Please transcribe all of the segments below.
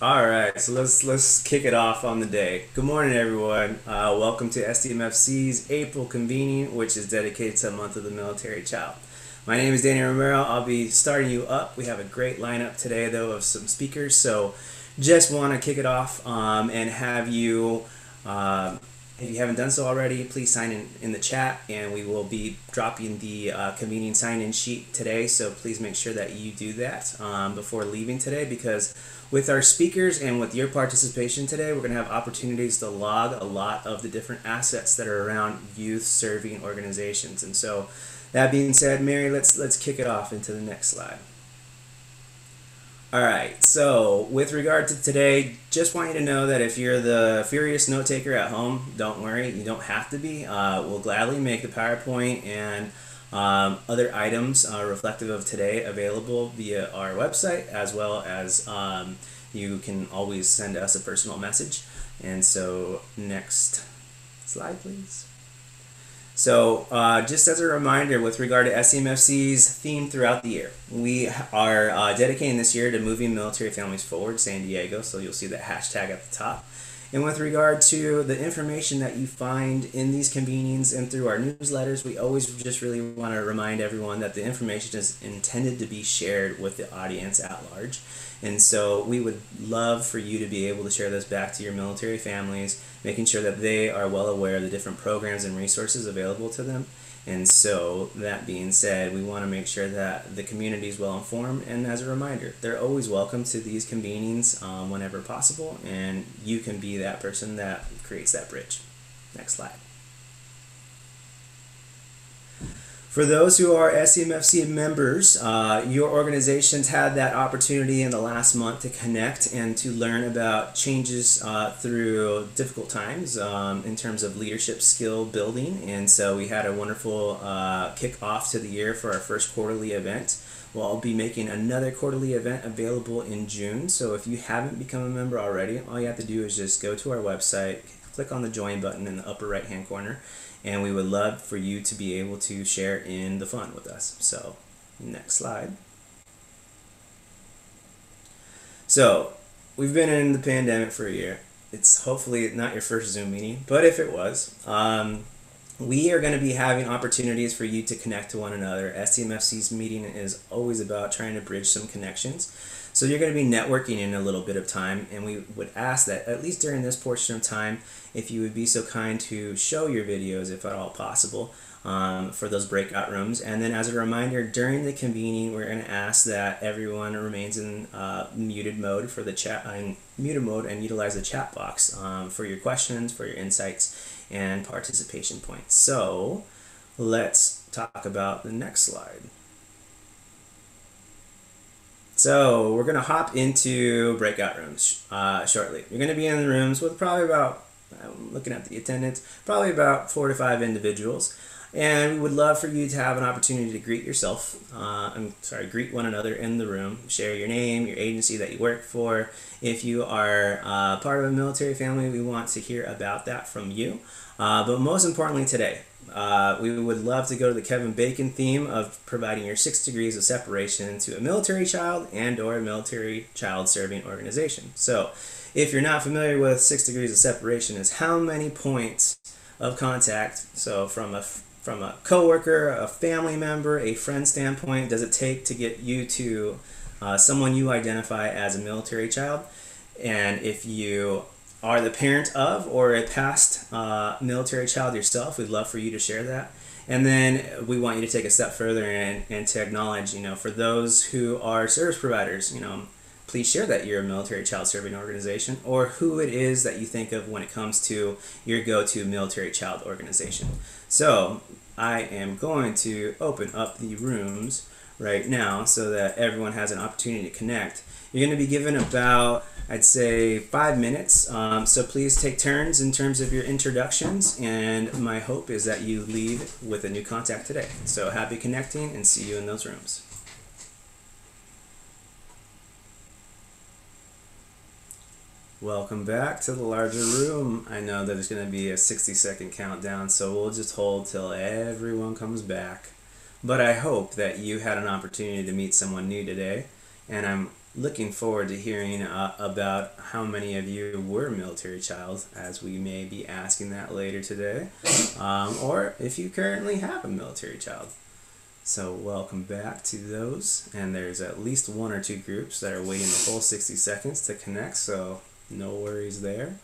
All right, so let's kick it off on the day. Good morning, everyone. Welcome to SDMFC's April Convening, which is dedicated to the month of the military child. My name is Danny Romero. I'll be starting you up. We have a great lineup today, though, of some speakers. So, just want to kick it off and have you. If you haven't done so already, please sign in the chat, and we will be dropping the convening sign-in sheet today. So please make sure that you do that before leaving today, because with our speakers and with your participation today, we're going to have opportunities to log a lot of the different assets that are around youth serving organizations. And so, that being said, Mary, let's kick it off into the next slide. All right, so with regard to today, just want you to know that if you're the furious note taker at home, don't worry, you don't have to be. We'll gladly make the PowerPoint and other items reflective of today available via our website, as well as you can always send us a personal message. And so, next slide, please. So, just as a reminder, with regard to SDMFC's theme throughout the year, we are dedicating this year to moving military families forward, San Diego. So you'll see that hashtag at the top. And with regard to the information that you find in these convenings and through our newsletters, we always just really want to remind everyone that the information is intended to be shared with the audience at large. And so we would love for you to be able to share this back to your military families, making sure that they are well aware of the different programs and resources available to them. And so, that being said, we want to make sure that the community is well informed. And as a reminder, they're always welcome to these convenings whenever possible, and you can be that person that creates that bridge. Next slide. For those who are SDMFC members, your organizations had that opportunity in the last month to connect and to learn about changes through difficult times in terms of leadership skill building. And so we had a wonderful kick-off to the year for our first quarterly event. We'll be making another quarterly event available in June. So if you haven't become a member already, all you have to do is just go to our website, click on the join button in the upper right-hand corner, and we would love for you to be able to share in the fun with us. So, next slide. So, we've been in the pandemic for a year. It's hopefully not your first Zoom meeting, but if it was, we are going to be having opportunities for you to connect to one another. SDMFC's meeting is always about trying to bridge some connections. So you're going to be networking in a little bit of time, and we would ask that at least during this portion of time, if you would be so kind to show your videos, if at all possible, for those breakout rooms. And then as a reminder, during the convening, we're going to ask that everyone remains in muted mode for the chat, muted mode, and utilize the chat box for your questions, for your insights, and participation points. So let's talk about the next slide. So we're going to hop into breakout rooms shortly. You're going to be in the rooms with probably about, I'm looking at the attendance, probably about 4 to 5 individuals. And we would love for you to have an opportunity to greet greet one another in the room. Share your name, your agency that you work for. If you are part of a military family, we want to hear about that from you. But most importantly today, we would love to go to the Kevin Bacon theme of providing your 6 degrees of separation to a military child and or a military child serving organization. So if you're not familiar with 6 degrees of separation, is how many points of contact, so from a coworker, a family member, a friend standpoint, does it take to get you to someone you identify as a military child? And if you are the parent of or a past military child yourself, we'd love for you to share that. And then we want you to take a step further and to acknowledge, for those who are service providers, please share that you're a military child serving organization, or who it is that you think of when it comes to your go-to military child organization. So I am going to open up the rooms right now so that everyone has an opportunity to connect. You're going to be given about, I'd say, 5 minutes, so please take turns in terms of your introductions, and my hope is that you leave with a new contact today. So happy connecting, and see you in those rooms. Welcome back to the larger room. I know that there's going to be a 60-second countdown, so we'll just hold till everyone comes back. But I hope that you had an opportunity to meet someone new today, and I'm looking forward to hearing about how many of you were military child, as we may be asking that later today, or if you currently have a military child. So welcome back to those, and there's at least one or two groups that are waiting the full 60 seconds to connect, so no worries there.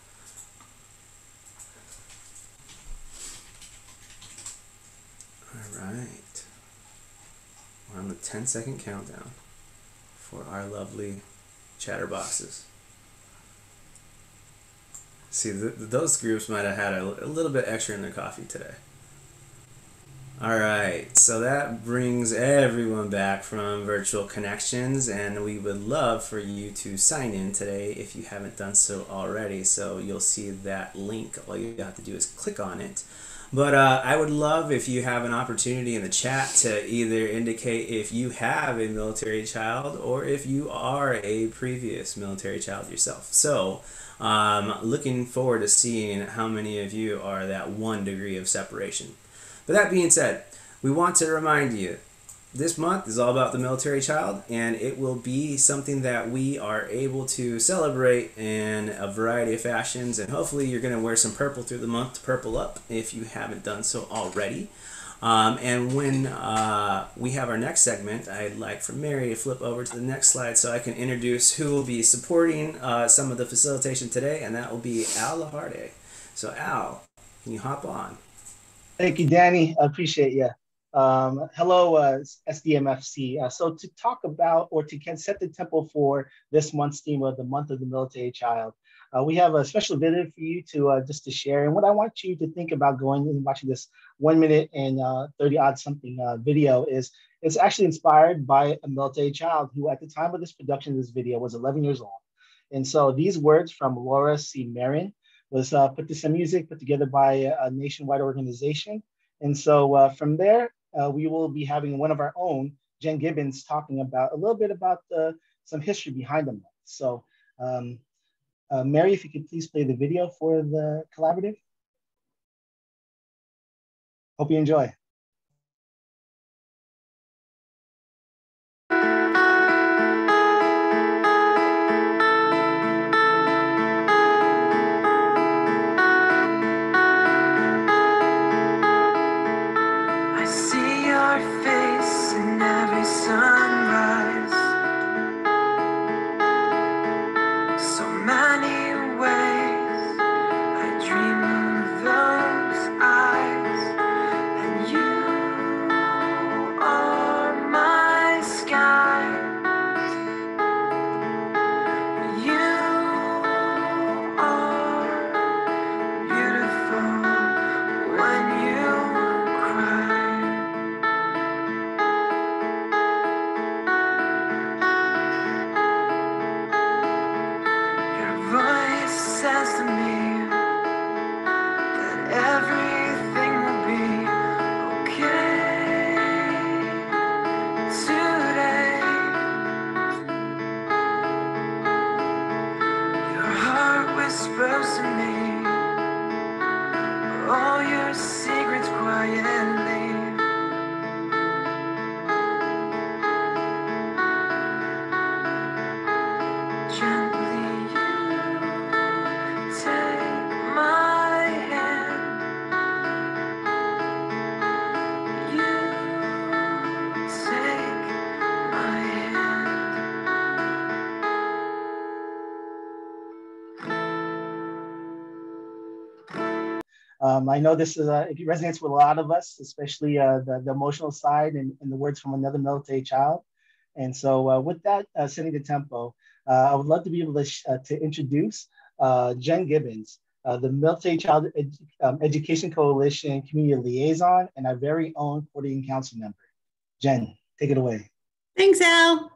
All right, we're on the 10-second countdown for our lovely chatterboxes. See, those groups might have had a little bit extra in their coffee today. Alright, so that brings everyone back from virtual connections, and we would love for you to sign in today if you haven't done so already. So you'll see that link. All you have to do is click on it. But I would love if you have an opportunity in the chat to either indicate if you have a military child or if you are a previous military child yourself. So looking forward to seeing how many of you are that 1 degree of separation. But that being said, we want to remind you, this month is all about the military child, and it will be something that we are able to celebrate in a variety of fashions, and hopefully you're going to wear some purple through the month to purple up if you haven't done so already. And when we have our next segment, I'd like for Mary to flip over to the next slide so I can introduce who will be supporting some of the facilitation today, and that will be Al Laharde. So Al, can you hop on? Thank you, Danny. I appreciate you. Hello, SDMFC. So to talk about or to set the tempo for this month's theme of the month of the military child, we have a special video for you to just to share. And what I want you to think about going and watching this 1 minute and 30 odd something video is it's actually inspired by a military child who at the time of this production of this video was 11 years old. And so these words from Laura C. Marin was put to some music put together by a nationwide organization. And so from there, we will be having one of our own, Jen Gibbons, talking about a little bit about some history behind them. So Mary, if you could please play the video for the collaborative. Hope you enjoy. I know this is it resonates with a lot of us, especially the emotional side and the words from another military child. And so with that, setting the tempo, I would love to be able to introduce Jen Gibbons, the Military Child Education Coalition Community Liaison and our very own Coordinating Council member. Jen, take it away. Thanks, Al.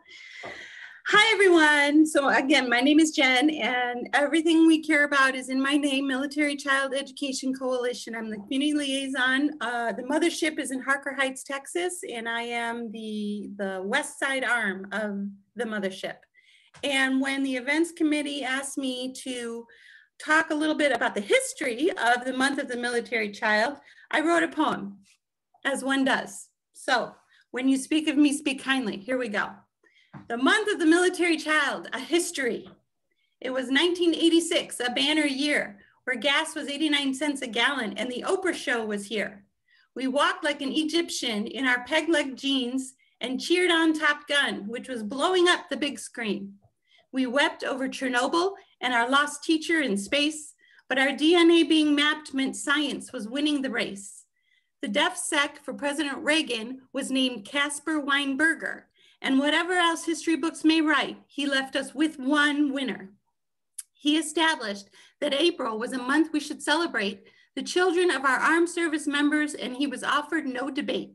Hi, everyone. So again, my name is Jen, and everything we care about is in my name, Military Child Education Coalition. I'm the community liaison. The mothership is in Harker Heights, Texas, and I am the west side arm of the mothership. And when the events committee asked me to talk a little bit about the history of the month of the military child, I wrote a poem, as one does. So when you speak of me, speak kindly. Here we go. The month of the military child, a history. It was 1986, a banner year, where gas was 89 cents a gallon and the Oprah show was here. We walked like an Egyptian in our peg-leg jeans and cheered on Top Gun, which was blowing up the big screen. We wept over Chernobyl and our lost teacher in space, but our DNA being mapped meant science was winning the race. The DefSec for President Reagan was named Caspar Weinberger, and whatever else history books may write, he left us with one winner. He established that April was a month we should celebrate the children of our armed service members, and he was offered no debate.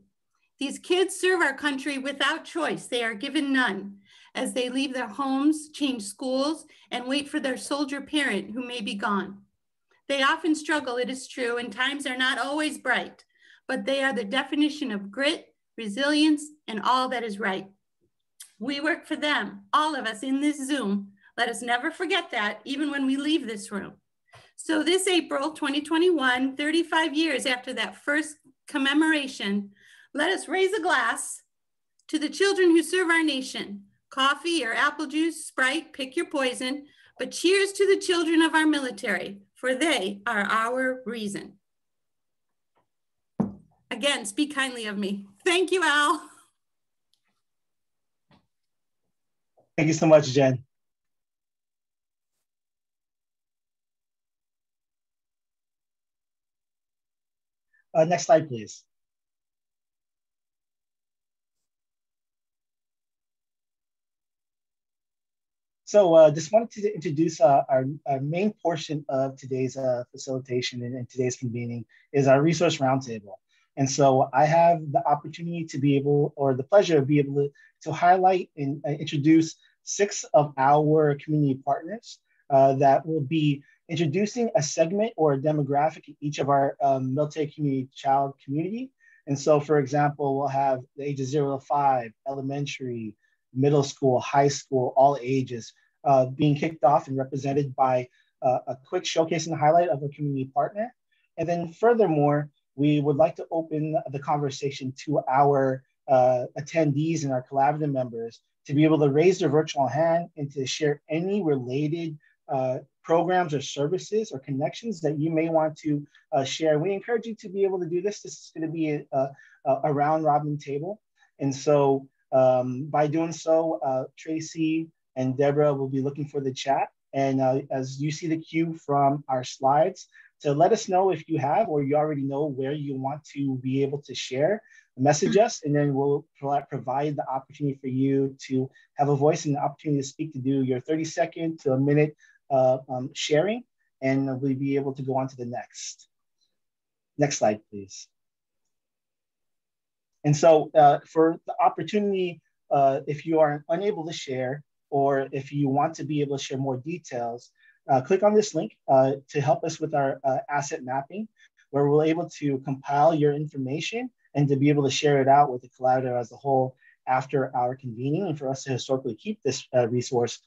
These kids serve our country without choice. They are given none as they leave their homes, change schools, and wait for their soldier parent who may be gone. They often struggle, it is true, and times are not always bright, but they are the definition of grit, resilience, and all that is right. We work for them, all of us in this Zoom. Let us never forget that, even when we leave this room. So this April 2021, 35 years after that first commemoration, let us raise a glass to the children who serve our nation. Coffee or apple juice, Sprite, pick your poison, but cheers to the children of our military, for they are our reason. Again, speak kindly of me. Thank you, Al. Thank you so much, Jen. Next slide, please. So just wanted to introduce our main portion of today's facilitation and today's convening is our resource roundtable. And so I have the opportunity to be able, or the pleasure of being able to highlight and introduce 6 of our community partners that will be introducing a segment or a demographic in each of our military community child community. And so, for example, we'll have the ages 0 to 5, elementary, middle school, high school, all ages being kicked off and represented by a quick showcase and highlight of a community partner. And then furthermore, we would like to open the conversation to our attendees and our collaborative members to be able to raise their virtual hand and to share any related programs or services or connections that you may want to share. We encourage you to be able to do this. This is going to be a round robin table. And so by doing so, Tracy and Deborah will be looking for the chat. And as you see the cue from our slides, to let us know if you have or you already know where you want to be able to share, message us, and then we'll provide the opportunity for you to have a voice and the opportunity to speak, to do your 30-second to a minute sharing, and we'll be able to go on to the next. Next slide, please. And so for the opportunity, if you are unable to share, or if you want to be able to share more details, click on this link to help us with our asset mapping, where we're able to compile your information and to be able to share it out with the collaborative as a whole after our convening, and for us to historically keep this resource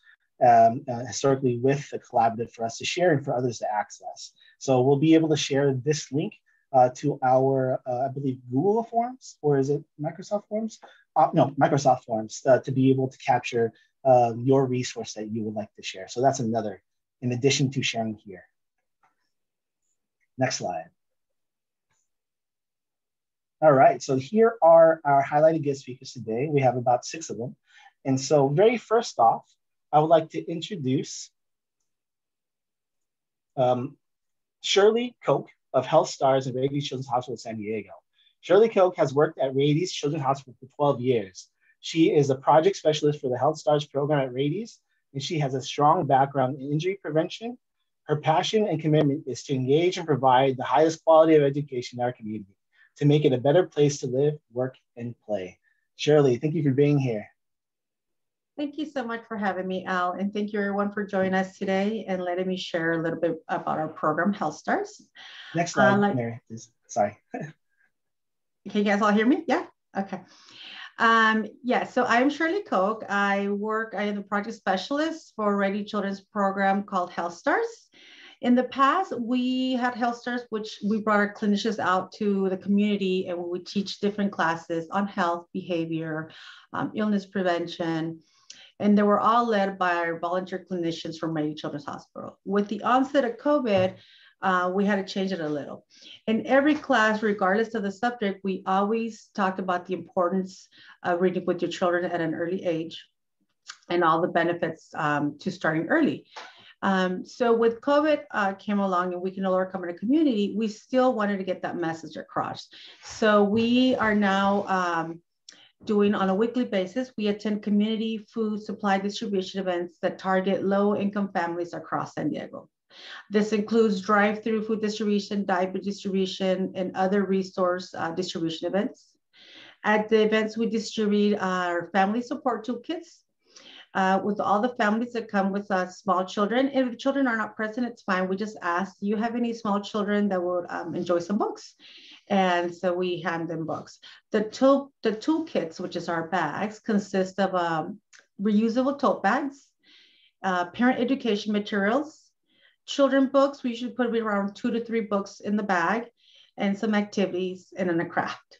historically with the collaborative for us to share and for others to access. So we'll be able to share this link to our, I believe, Google Forms, or is it Microsoft Forms? No, Microsoft Forms, to be able to capture your resource that you would like to share. So that's another, in addition to sharing here. Next slide. All right, so here are our highlighted guest speakers today. We have about 6 of them. And so very first off, I would like to introduce Shirley Koch of Health Stars and Rady Children's Hospital in San Diego. Shirley Koch has worked at Rady's Children's Hospital for 12 years. She is a project specialist for the Health Stars program at Rady's, and she has a strong background in injury prevention. Her passion and commitment is to engage and provide the highest quality of education in our community, to make it a better place to live, work, and play. Shirley, thank you for being here. Thank you so much for having me, Al, and thank you everyone for joining us today and letting me share a little bit about our program, Health Stars. Next slide, Mary, please. Sorry. Can you guys all hear me? Yeah, okay. Yeah, so I'm Shirley Koch. I am the project specialist for Rady Children's program called Health Stars. In the past, we had Health Stars, which we brought our clinicians out to the community, and we would teach different classes on health, behavior, illness prevention. And they were all led by our volunteer clinicians from Rady Children's Hospital. With the onset of COVID, we had to change it a little. In every class, regardless of the subject, we always talked about the importance of reading with your children at an early age and all the benefits to starting early. So with COVID came along and we can no longer come in a community, we still wanted to get that message across. So we are now doing on a weekly basis, we attend community food supply distribution events that target low-income families across San Diego. This includes drive-through food distribution, diaper distribution, and other resource distribution events. At the events, we distribute our family support toolkits with all the families that come with small children. If the children are not present, it's fine. We just ask, do you have any small children that would enjoy some books? And so we hand them books. The toolkits, which is our bags, consist of reusable tote bags, parent education materials, children books. We usually put around 2 to 3 books in the bag, and some activities, and then a craft.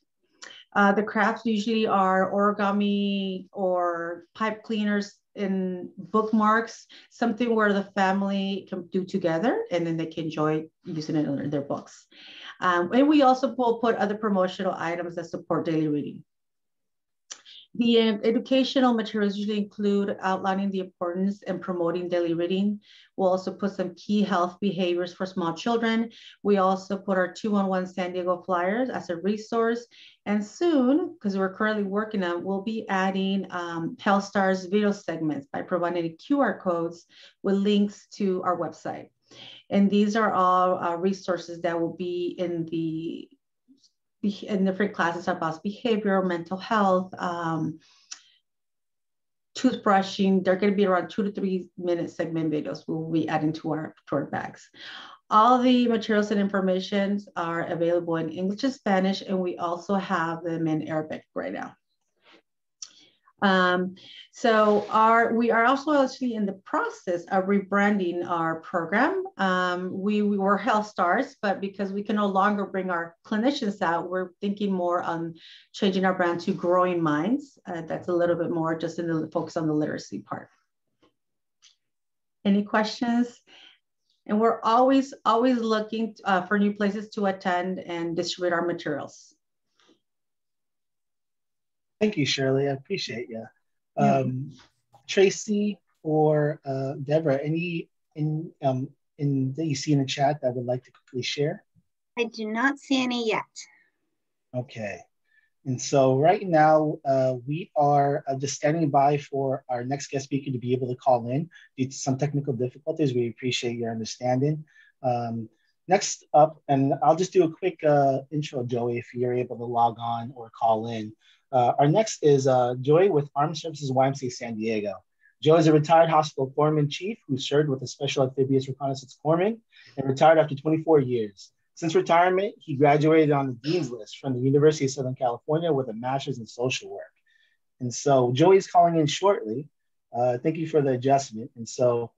The crafts usually are origami or pipe cleaners and bookmarks, something where the family can do together and then they can enjoy using it in their books. And we also will put other promotional items that support daily reading. The educational materials usually include outlining the importance and promoting daily reading. We'll also put some key health behaviors for small children. We also put our 2-on-1 San Diego flyers as a resource. And soon, because we're currently working on, we'll be adding Health Stars video segments by providing QR codes with links to our website. And these are all resources that will be in different classes about behavior, mental health, toothbrushing. They're going to be around 2 to 3 minute segment videos we'll be adding to our bags. All the materials and information are available in English and Spanish, and we also have them in Arabic right now. We are also actually in the process of rebranding our program. We were Health Stars, but because we can no longer bring our clinicians out, we're thinking more on changing our brand to Growing Minds. That's a little bit more just in the focus on the literacy part. Any questions? And we're always looking for new places to attend and distribute our materials. Thank you, Shirley. I appreciate you. Tracy or Deborah, any that you see in the chat that would like to quickly share? I do not see any yet. Okay. And so right now, we are just standing by for our next guest speaker to be able to call in due to some technical difficulties. We appreciate your understanding. Next up, and I'll just do a quick intro, Joey, if you're able to log on or call in. Our next is Joy with Armed Services YMCA San Diego. Joy is a retired hospital corpsman chief who served with the Special Amphibious Reconnaissance Corpsman and retired after 24 years. Since retirement, he graduated on the Dean's List from the University of Southern California with a master's in social work. And so Joey is calling in shortly. Thank you for the adjustment. And so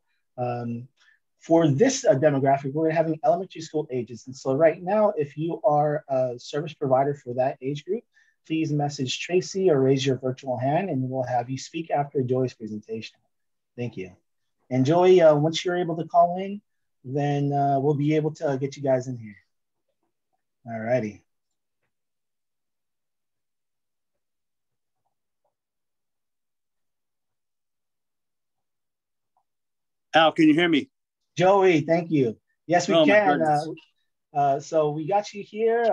for this demographic, we're having elementary school ages. And so right now, if you are a service provider for that age group, please message Tracy or raise your virtual hand and we'll have you speak after Joey's presentation. Thank you. And Joey, once you're able to call in, then we'll be able to get you guys in here. All righty. Al, can you hear me? Joey, thank you. Yes, we can. So we got you here.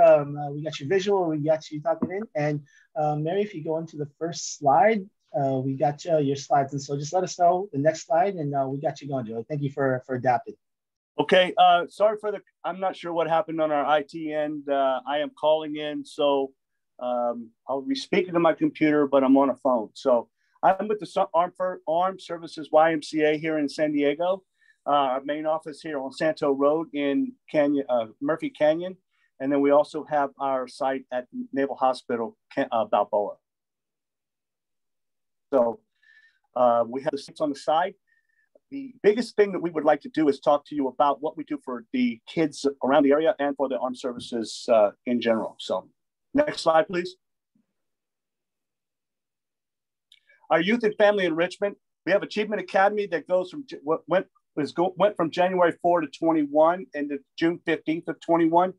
We got your visual. We got you talking in. And Mary, if you go into the first slide, we got your slides. And so just let us know the next slide, and we got you going, Joey. Thank you for adapting. Okay. Sorry for I'm not sure what happened on our IT end. I am calling in, so I'll be speaking to my computer, but I'm on a phone. So I'm with the Armed Services YMCA here in San Diego. Our main office here on Santo Road in Murphy Canyon. And then we also have our site at Naval Hospital, Balboa. So we have the seats on the side. The biggest thing that we would like to do is talk to you about what we do for the kids around the area and for the armed services in general. So next slide, please. Our youth and family enrichment We have Achievement Academy that goes from went from January 4 to 21 and to June 15th of 21.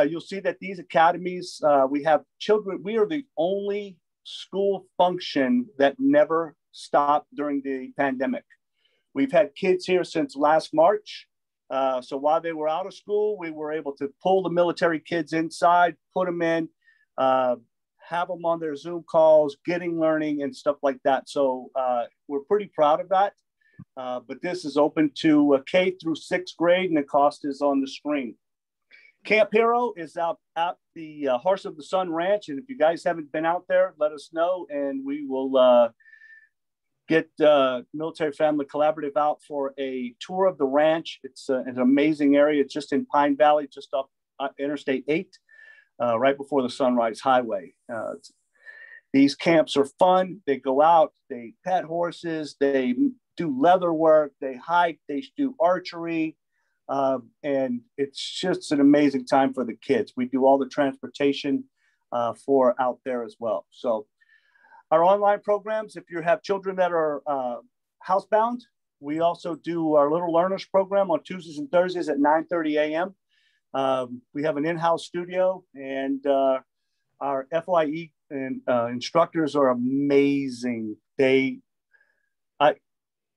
You'll see that these academies, we have children. We are the only school function that never stopped during the pandemic. We've had kids here since last March. So while they were out of school, we were able to pull the military kids inside, put them in, have them on their Zoom calls, getting learning and stuff like that. So we're pretty proud of that. But this is open to K through 6th grade, and the cost is on the screen. Camp Hero is out at the Horse of the Sun Ranch. And if you guys haven't been out there, let us know, and we will get Military Family Collaborative out for a tour of the ranch. It's an amazing area. It's just in Pine Valley, just off Interstate 8, right before the Sunrise Highway. These camps are fun. They go out, they pet horses, they do leather work, they hike, they do archery. And it's just an amazing time for the kids. We do all the transportation for out there as well. So our online programs, if you have children that are housebound, we also do our Little Learners program on Tuesdays and Thursdays at 9:30 a.m. We have an in-house studio, and our FYE and instructors are amazing.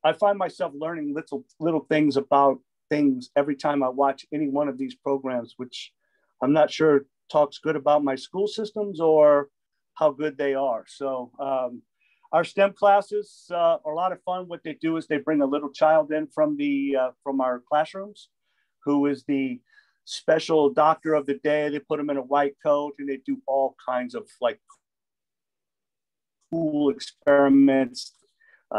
I find myself learning little things about things every time I watch any one of these programs, which I'm not sure talks good about my school systems or how good they are. So our STEM classes are a lot of fun. What they do is they bring a little child in from our classrooms, who is the special doctor of the day. They put them in a white coat, and they do all kinds of like cool experiments.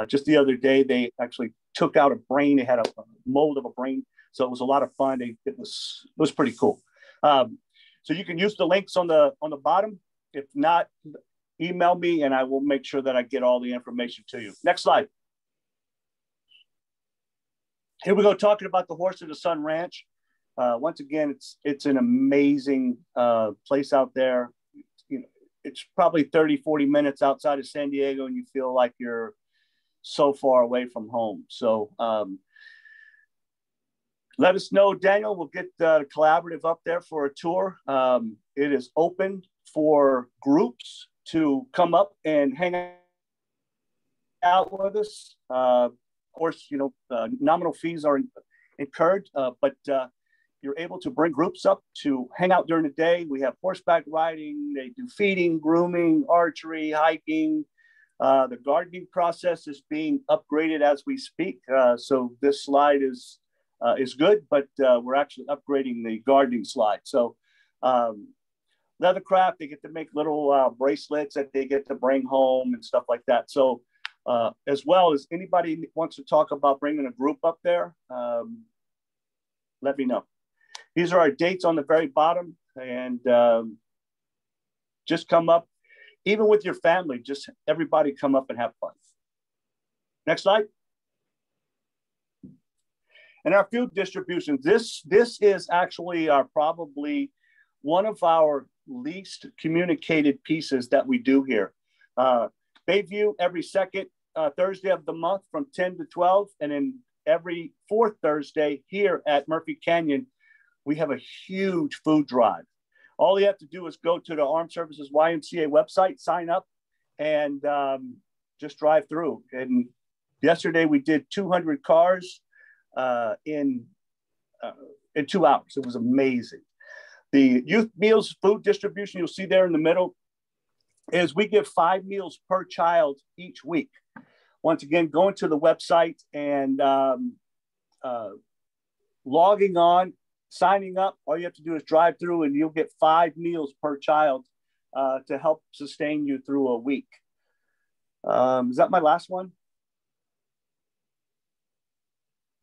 Just the other day, they actually took out a brain. They had a mold of a brain. So it was a lot of fun. It was pretty cool. So you can use the links on the bottom. If not, email me and I will make sure that I get all the information to you. Next slide. Here we go, talking about the Horse of the Sun Ranch. Once again, it's an amazing place out there. You know, it's probably 30, 40 minutes outside of San Diego, and you feel like you're so far away from home. So let us know, Daniel. We'll get the collaborative up there for a tour. It is open for groups to come up and hang out with us. Of course, you know, nominal fees are incurred, but you're able to bring groups up to hang out during the day. We have horseback riding. They do feeding, grooming, archery, hiking. The gardening process is being upgraded as we speak. So this slide is good, but we're actually upgrading the gardening slide. So leathercraft, they get to make little bracelets that they get to bring home and stuff like that. So as well as anybody wants to talk about bringing a group up there, let me know. These are our dates on the very bottom, and just come up. Even with your family, just everybody come up and have fun. Next slide. And our food distribution. This is actually probably one of our least communicated pieces that we do here. Bayview every second Thursday of the month from 10 to 12. And then every fourth Thursday here at Murphy Canyon, we have a huge food drive. All you have to do is go to the Armed Services YMCA website, sign up, and just drive through. And yesterday we did 200 cars in 2 hours. It was amazing. The youth meals food distribution you'll see there in the middle is we give 5 meals per child each week. Once again, going to the website and logging on, signing up, all you have to do is drive through and you'll get 5 meals per child to help sustain you through a week. Is that my last one?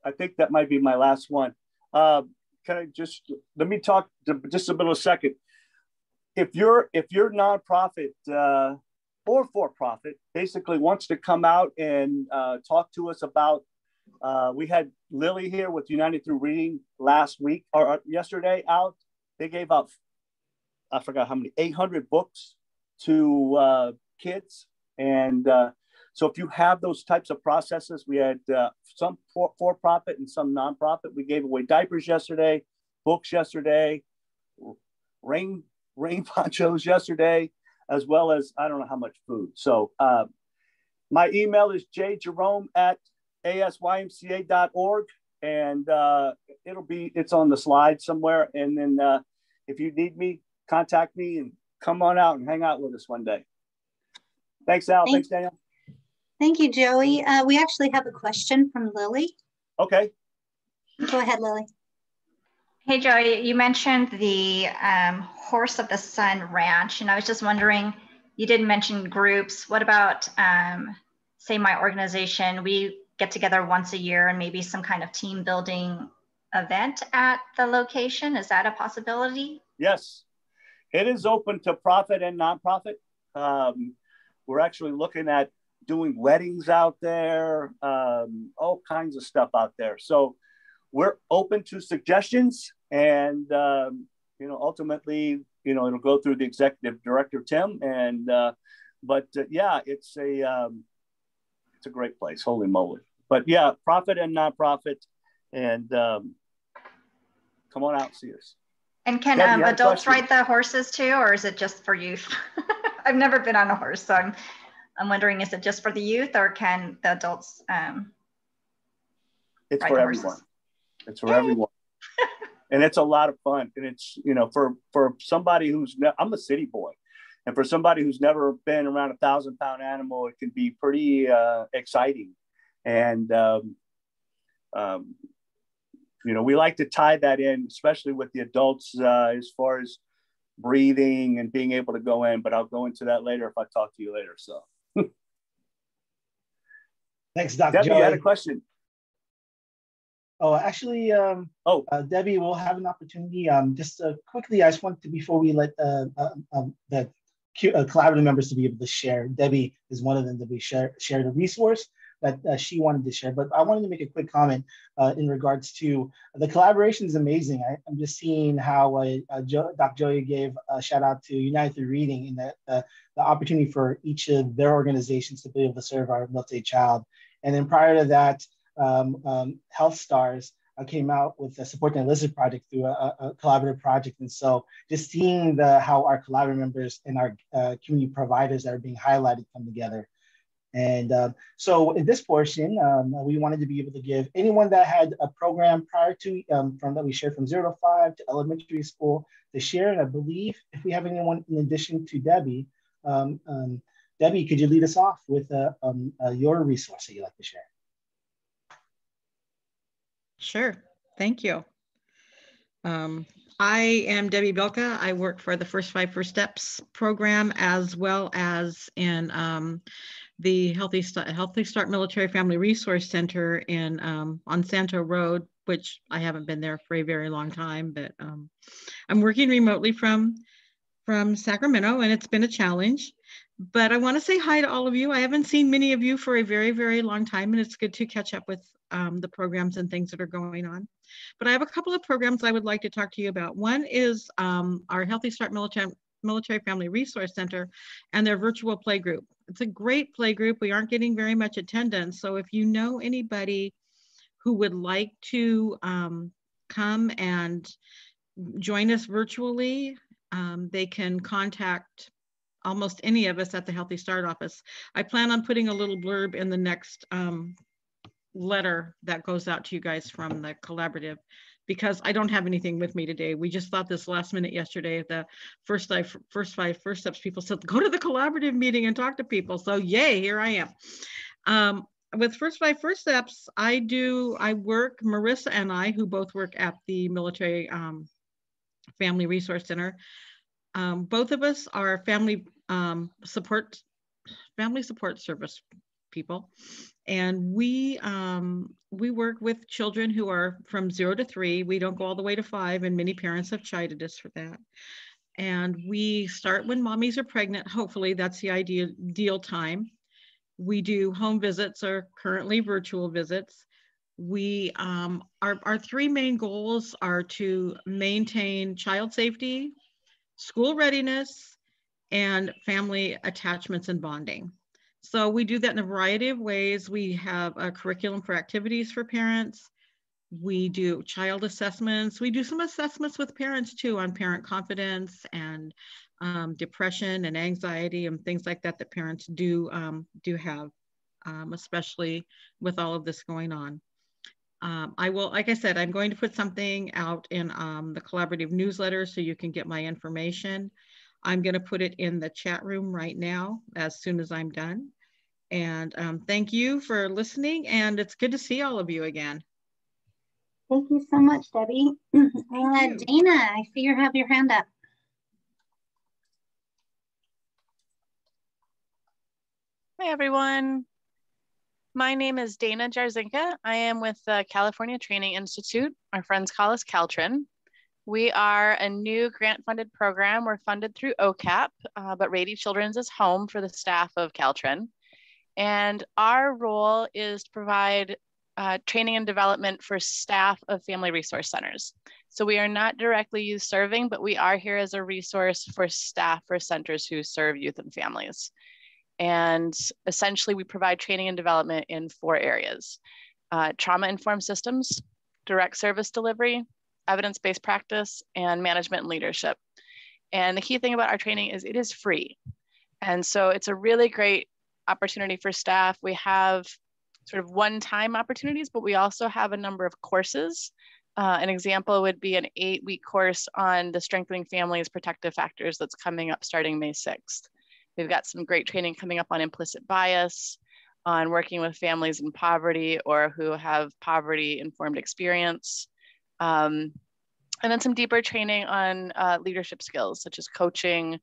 I think that might be my last one. Can I just, let me talk just a little second. If your nonprofit or for-profit basically wants to come out and talk to us about, we had Lily here with United Through Reading last week or yesterday out. They gave out, I forgot how many, 800 books to kids. And So if you have those types of processes, we had some for-profit and some nonprofit. We gave away diapers yesterday, books yesterday, rain ponchos yesterday, as well as I don't know how much food. So my email is jjerome@asymca.org, and it's on the slide somewhere. And then if you need me, contact me and come on out and hang out with us one day. Thanks, Al. Thanks, Daniel. Thank you, Joey. We actually have a question from Lily. Okay. Go ahead, Lily. Hey, Joey, you mentioned the Horse of the Sun Ranch, and I was just wondering, you didn't mention groups. What about, say, my organization? We get together once a year and maybe some kind of team building event at the location. Is that a possibility? Yes, it is open to profit and nonprofit. We're actually looking at doing weddings out there, all kinds of stuff out there. So we're open to suggestions, and ultimately, it'll go through the executive director, Tim. And yeah, it's a great place. Holy moly! But yeah, profit and nonprofit, and come on out and see us. And can adults ride the horses too, or is it just for youth? I've never been on a horse, so I'm wondering, is it just for the youth, or can the adults it's for everyone. It's for everyone. And it's a lot of fun. And it's, for somebody I'm a city boy. And for somebody who's never been around a 1,000-pound animal, it can be pretty exciting. And, we like to tie that in, especially with the adults, as far as breathing and being able to go in. But I'll go into that later if I talk to you later. So. Thanks, Dr. Debbie, Joey. you had a question. Oh, actually, Debbie, we'll have an opportunity. Just quickly, I just wanted to, before we let the collaborative members to be able to share, Debbie is one of them that we shared a resource that she wanted to share. But I wanted to make a quick comment in regards to the collaboration is amazing. I'm just seeing how Dr. Joey gave a shout out to United Through Reading and the opportunity for each of their organizations to be able to serve our military child. And then prior to that, Health Stars came out with the Supporting the Lizard Project through a collaborative project. And so just seeing how our collaborative members and our community providers that are being highlighted come together. And so in this portion, we wanted to be able to give anyone that had a program prior to, from that we shared from 0 to 5 to elementary school to share. And I believe if we have anyone in addition to Debbie, Debbie, could you lead us off with your resource that you'd like to share? Sure, thank you. I am Debbie Belka. I work for the First 5 First Steps program, as well as in the Healthy Start Military Family Resource Center in on Santo Road, which I haven't been there for a very long time, but I'm working remotely from Sacramento, and it's been a challenge. But I want to say hi to all of you. I haven't seen many of you for a very, very long time, and it's good to catch up with the programs and things that are going on. But I have a couple of programs I would like to talk to you about. One is our Healthy Start Military Family Resource Center and their virtual play group. It's a great play group. We aren't getting very much attendance. So if you know anybody who would like to come and join us virtually, they can contact almost any of us at the Healthy Start office. I plan on putting a little blurb in the next letter that goes out to you guys from the collaborative, because I don't have anything with me today. We just thought this last minute yesterday, the First 5 First Steps people said, go to the collaborative meeting and talk to people. So yay, here I am. With First 5 First Steps, Marissa and I, who both work at the Military Family Resource Center, both of us are family support service people, and we work with children who are from 0 to 3. We don't go all the way to 5, and many parents have chided us for that. And we start when mommies are pregnant. Hopefully, that's the ideal time. We do home visits or currently virtual visits. We our 3 main goals are to maintain child safety, school readiness, and family attachments and bonding. So we do that in a variety of ways. We have a curriculum for activities for parents. We do child assessments. We do some assessments with parents too on parent confidence and depression and anxiety and things like that that parents do have, especially with all of this going on. I will, like I said, I'm going to put something out in the collaborative newsletter so you can get my information. I'm going to put it in the chat room right now as soon as I'm done. And thank you for listening, and it's good to see all of you again. Thank you so much, Debbie. Dana, I see you have your hand up. Hi, everyone. My name is Dana Jarzinka. I am with the California Training Institute. Our friends call us Caltrin. We are a new grant-funded program. We're funded through OCAP, but Rady Children's is home for the staff of Caltrin. And our role is to provide training and development for staff of family resource centers. So we are not directly youth serving, but we are here as a resource for staff for centers who serve youth and families. And essentially we provide training and development in 4 areas: trauma-informed systems, direct service delivery, evidence-based practice, and management and leadership. And the key thing about our training is it is free. And so it's a really great opportunity for staff. We have sort of one-time opportunities, but we also have a number of courses. An example would be an 8-week course on the Strengthening Families Protective Factors that's coming up starting May 6th. We've got some great training coming up on implicit bias, on working with families in poverty or who have poverty-informed experience. And then some deeper training on leadership skills, such as coaching,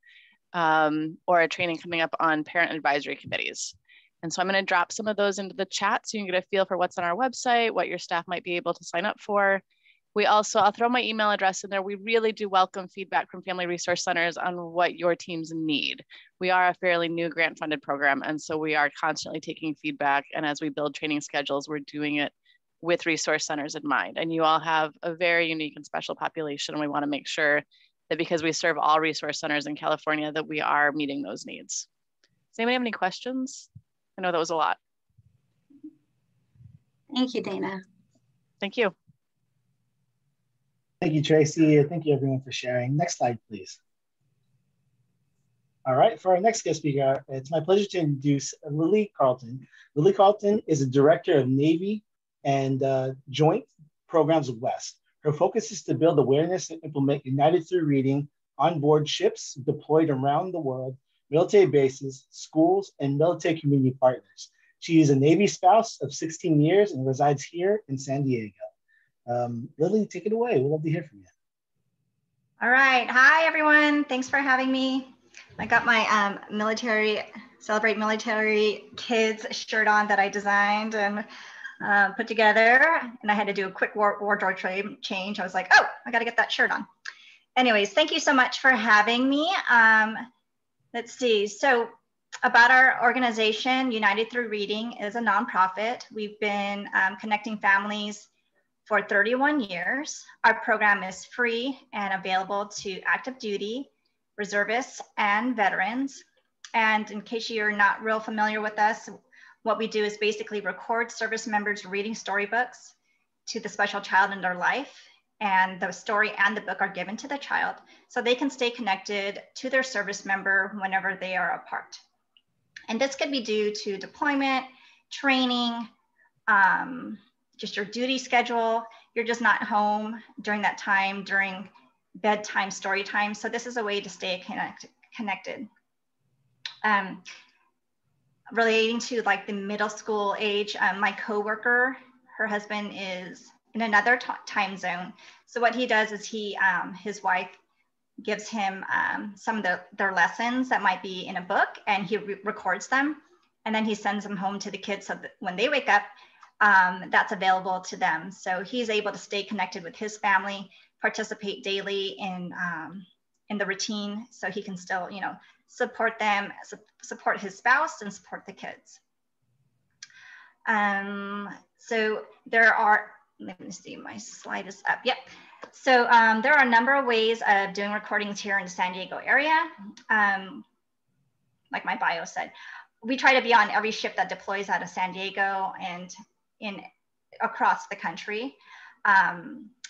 or a training coming up on parent advisory committees. And so I'm going to drop some of those into the chat so you can get a feel for what's on our website, what your staff might be able to sign up for. We also, I'll throw my email address in there. We really do welcome feedback from family resource centers on what your teams need. We are a fairly new grant funded program, and so we are constantly taking feedback. And as we build training schedules, we're doing it with resource centers in mind. And you all have a very unique and special population. And we want to make sure that because we serve all resource centers in California, that we are meeting those needs. Does anybody have any questions? I know that was a lot. Thank you, Dana. Thank you. Thank you, Tracy. Thank you, everyone, for sharing. Next slide, please. All right, for our next guest speaker, it's my pleasure to introduce Lily Carlton. Lily Carlton is a director of Navy and Joint Programs West. Her focus is to build awareness and implement United Through Reading on board ships deployed around the world, military bases, schools, and military community partners. She is a Navy spouse of 16 years and resides here in San Diego. Lily, take it away. We'd love to hear from you. All right. Hi, everyone. Thanks for having me. I got my Celebrate Military Kids shirt on that I designed and put together. And I had to do a quick wardrobe change. I was like, oh, I got to get that shirt on. Anyways, thank you so much for having me. Let's see. So about our organization, United Through Reading is a nonprofit. We've been connecting families for 31 years. Our program is free and available to active duty, reservists, and veterans. And in case you're not real familiar with us, what we do is basically record service members reading storybooks to the special child in their life. And the story and the book are given to the child so they can stay connected to their service member whenever they are apart. And this could be due to deployment, training, just your duty schedule. You're just not home during that time, during bedtime, story time. So this is a way to stay connected. Relating to like the middle school age, my coworker, her husband is in another time zone. So what he does is his wife gives him some of their lessons that might be in a book, and he records them. And then he sends them home to the kids so that when they wake up, that's available to them. So he's able to stay connected with his family, participate daily in the routine, so he can still, support them, support his spouse, and support the kids. So there are, let me see, my slide is up. Yep. So there are a number of ways of doing recordings here in the San Diego area. Like my bio said, we try to be on every ship that deploys out of San Diego and across the country.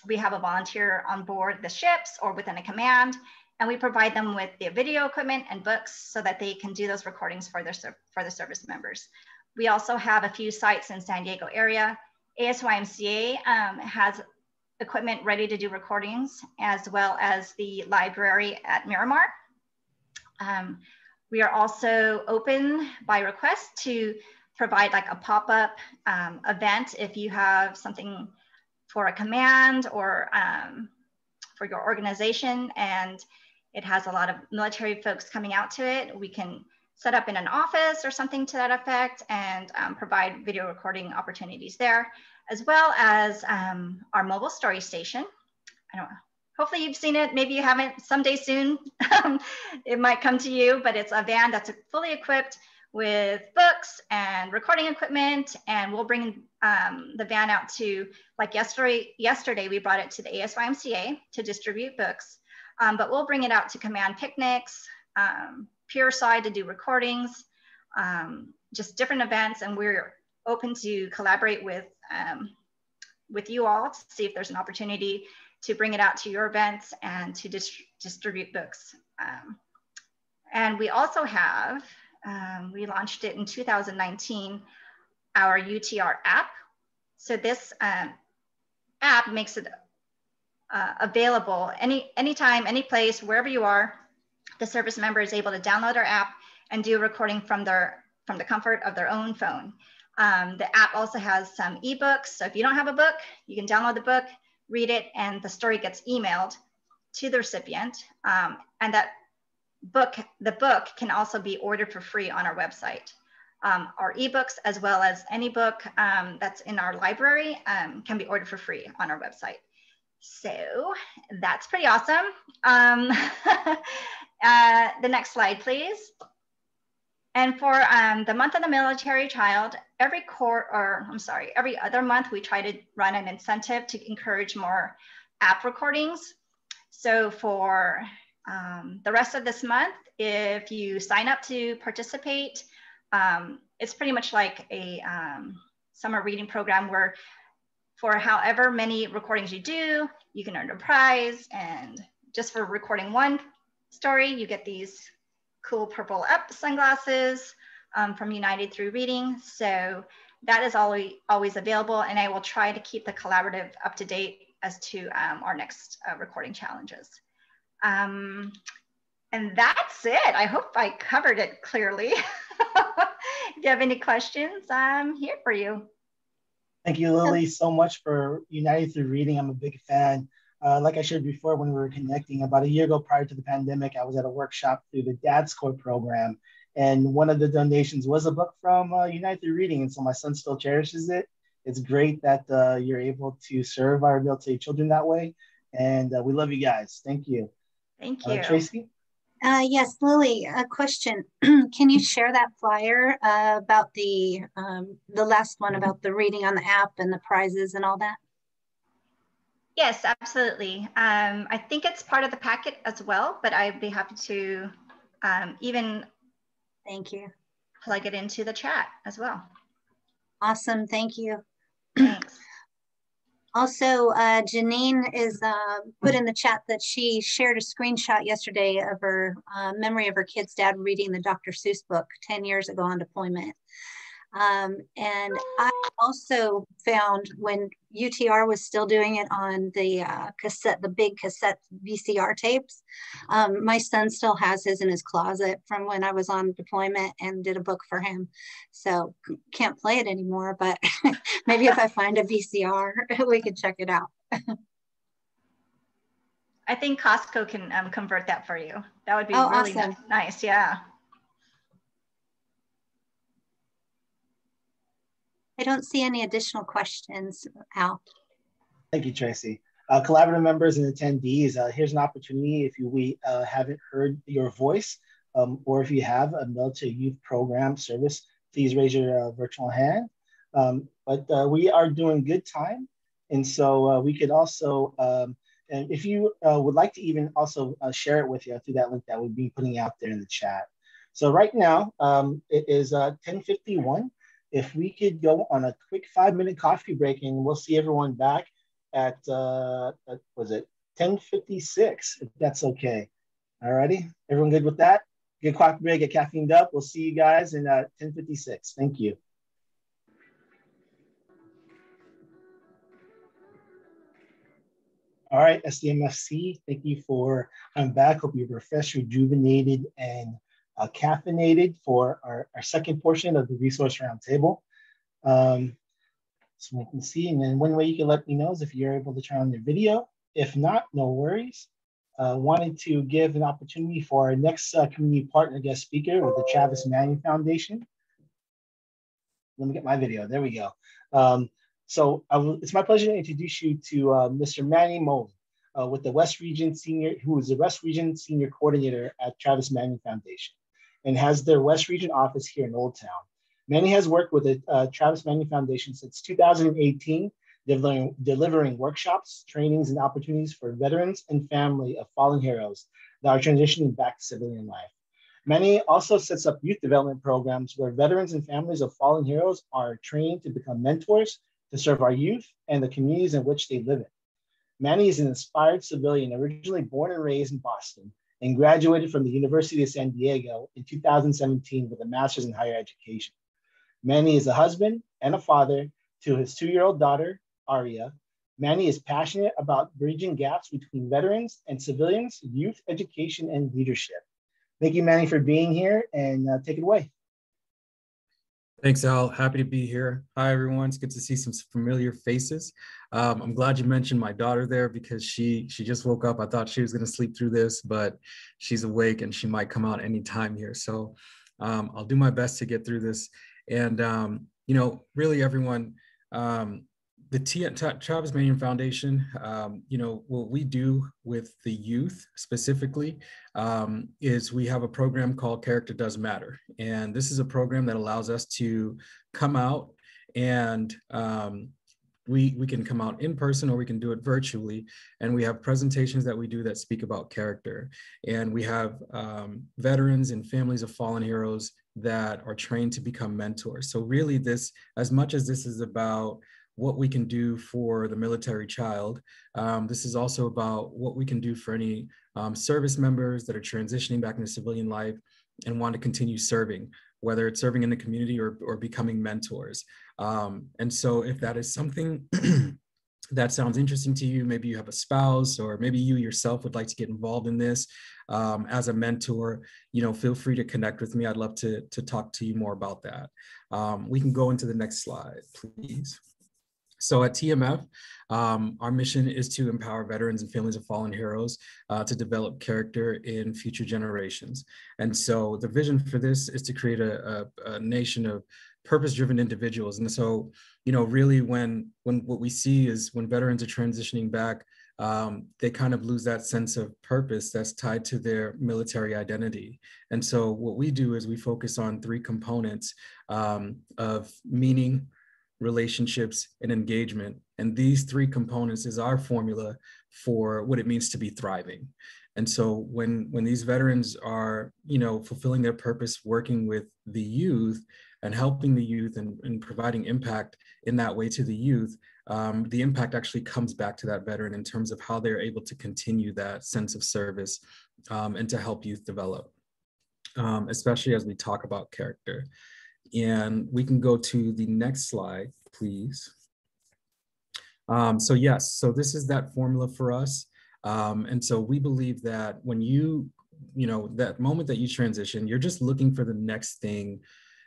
We have a volunteer on board the ships or within a command, and we provide them with the video equipment and books so that they can do those recordings for the service members. We also have a few sites in San Diego area. ASYMCA has equipment ready to do recordings, as well as the library at Miramar. We are also open by request to provide like a pop-up event if you have something for a command or for your organization and it has a lot of military folks coming out to it. We can set up in an office or something to that effect and provide video recording opportunities there, as well as our mobile story station. I don't know. Hopefully you've seen it. Maybe you haven't. Someday soon, it might come to you, but it's a van that's fully equipped with books and recording equipment. And we'll bring the van out to, like yesterday, we brought it to the ASYMCA to distribute books, but we'll bring it out to command picnics, Pure Side to do recordings, just different events. And we're open to collaborate with you all to see if there's an opportunity to bring it out to your events and to distribute books. And we also have, we launched it in 2019, our UTR app. So this app makes it available anytime, any place, wherever you are. The service member is able to download our app and do a recording from the comfort of their own phone. The app also has some ebooks. So if you don't have a book, you can download the book, read it, and the story gets emailed to the recipient. And that book, the book can also be ordered for free on our website. Our ebooks, as well as any book that's in our library, can be ordered for free on our website. So that's pretty awesome. The next slide, please. And for the month of the military child, every other month, we try to run an incentive to encourage more app recordings. So for the rest of this month, if you sign up to participate, it's pretty much like a summer reading program where for however many recordings you do, you can earn a prize. And just for recording one story, you get these cool purple up sunglasses from United Through Reading. So that is always available, and I will try to keep the collaborative up to date as to our next recording challenges. And that's it. I hope I covered it clearly. If you have any questions, I'm here for you. Thank you, Lily, so much for United Through Reading. I'm a big fan. Like I shared before, when we were connecting about a year ago prior to the pandemic, I was at a workshop through the Dad Score program. And one of the donations was a book from United Through Reading. And so my son still cherishes it. It's great that you're able to serve our military children that way. And we love you guys. Thank you. Thank you. Tracy? Yes, Lily, a question. Can you share that flyer about the last one about the reading on the app and the prizes and all that? Yes, absolutely. I think it's part of the packet as well, but I'd be happy to even Thank you. Plug it into the chat as well. Awesome, thank you. Thanks. Also, Janine is put in the chat that she shared a screenshot yesterday of her memory of her kid's dad reading the Dr. Seuss book 10 years ago on deployment. And I also found when UTR was still doing it on the cassette, the big cassette VCR tapes, my son still has his in his closet from when I was on deployment and did a book for him. So can't play it anymore, but maybe if I find a VCR, we could check it out. I think Costco can convert that for you. That would be really awesome. Nice, yeah. I don't see any additional questions, Al. Thank you, Tracy. Collaborative members and attendees, here's an opportunity if we haven't heard your voice or if you have a military youth program service, please raise your virtual hand. But we are doing good time. And so we could also, and if you would like to even also share it with you through that link that we'll be putting out there in the chat. So right now, it is 10:51. If we could go on a quick 5-minute coffee break, and we'll see everyone back at, was it 10:56, if that's okay. All righty, everyone good with that? Good coffee break, get caffeined up. We'll see you guys in 10:56. Thank you. All right, SDMFC, thank you for coming back. Hope you're refreshed, rejuvenated, and caffeinated for our second portion of the Resource Roundtable. So we can see, and then one way you can let me know is if you're able to turn on your video. If not, no worries. Wanted to give an opportunity for our next community partner guest speaker with the Travis Manning Foundation. Let me get my video, there we go. It's my pleasure to introduce you to Mr. Manny Mullen with the West Region Senior, who is the West Region Senior Coordinator at Travis Manning Foundation and has their West Region office here in Old Town. Manny has worked with the Travis Manning Foundation since 2018, delivering workshops, trainings, and opportunities for veterans and family of fallen heroes that are transitioning back to civilian life. Manny also sets up youth development programs where veterans and families of fallen heroes are trained to become mentors to serve our youth and the communities in which they live in. Manny is an inspired civilian, originally born and raised in Boston, and graduated from the University of San Diego in 2017 with a master's in higher education. Manny is a husband and a father to his 2-year-old daughter, Aria. Manny is passionate about bridging gaps between veterans and civilians, youth education, and leadership. Thank you, Manny, for being here, and take it away. Thanks, Al. Happy to be here. Hi, everyone. It's good to see some familiar faces. I'm glad you mentioned my daughter there because she just woke up. I thought she was going to sleep through this, but she's awake and she might come out anytime here. So I'll do my best to get through this. And, you know, really, everyone, the Travis Manning Foundation, you know, what we do with the youth specifically is we have a program called Character Does Matter. And this is a program that allows us to come out and we can come out in person or we can do it virtually. And we have presentations that we do that speak about character. And we have veterans and families of fallen heroes that are trained to become mentors. So really this, as much as this is about what we can do for the military child, this is also about what we can do for any service members that are transitioning back into civilian life and want to continue serving, whether it's serving in the community or becoming mentors. And so if that is something that sounds interesting to you, maybe you have a spouse or maybe you yourself would like to get involved in this as a mentor, you know, feel free to connect with me. I'd love to talk to you more about that. We can go into the next slide, please. So at TMF, our mission is to empower veterans and families of fallen heroes to develop character in future generations. And so the vision for this is to create a nation of purpose-driven individuals. And so, you know, really when what we see is when veterans are transitioning back, they kind of lose that sense of purpose that's tied to their military identity. And so what we do is we focus on 3 components of meaning, relationships, and engagement. And these 3 components is our formula for what it means to be thriving. And so when these veterans are, you know, fulfilling their purpose, working with the youth and helping the youth and providing impact in that way to the youth, the impact actually comes back to that veteran in terms of how they're able to continue that sense of service and to help youth develop, especially as we talk about character. And we can go to the next slide, please. So yes, so this is that formula for us. And so we believe that when you know, that moment that you transition, you're just looking for the next thing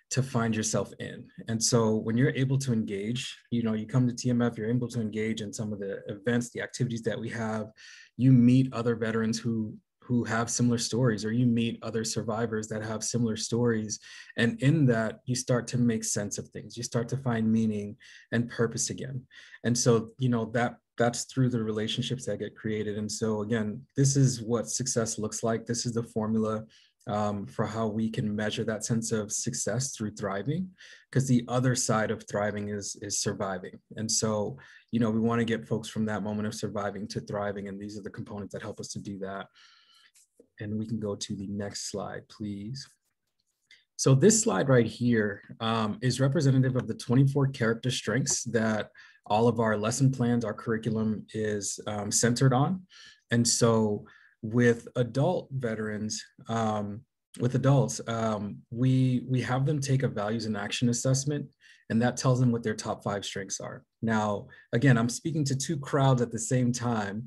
to find yourself in. And so when you're able to engage, you know, you come to TMF, you're able to engage in some of the events, the activities that we have, you meet other veterans who have similar stories, or you meet other survivors that have similar stories. And in that, you start to make sense of things. You start to find meaning and purpose again. And so, you know, that's through the relationships that get created. And so again, this is what success looks like. This is the formula for how we can measure that sense of success through thriving, because the other side of thriving is surviving. And so, you know, we want to get folks from that moment of surviving to thriving. And these are the components that help us to do that. And we can go to the next slide, please. So this slide right here is representative of the 24 character strengths that all of our lesson plans, our curriculum is centered on. And so with adult veterans, with adults, we have them take a values and action assessment, and that tells them what their top 5 strengths are. Now, again, I'm speaking to 2 crowds at the same time,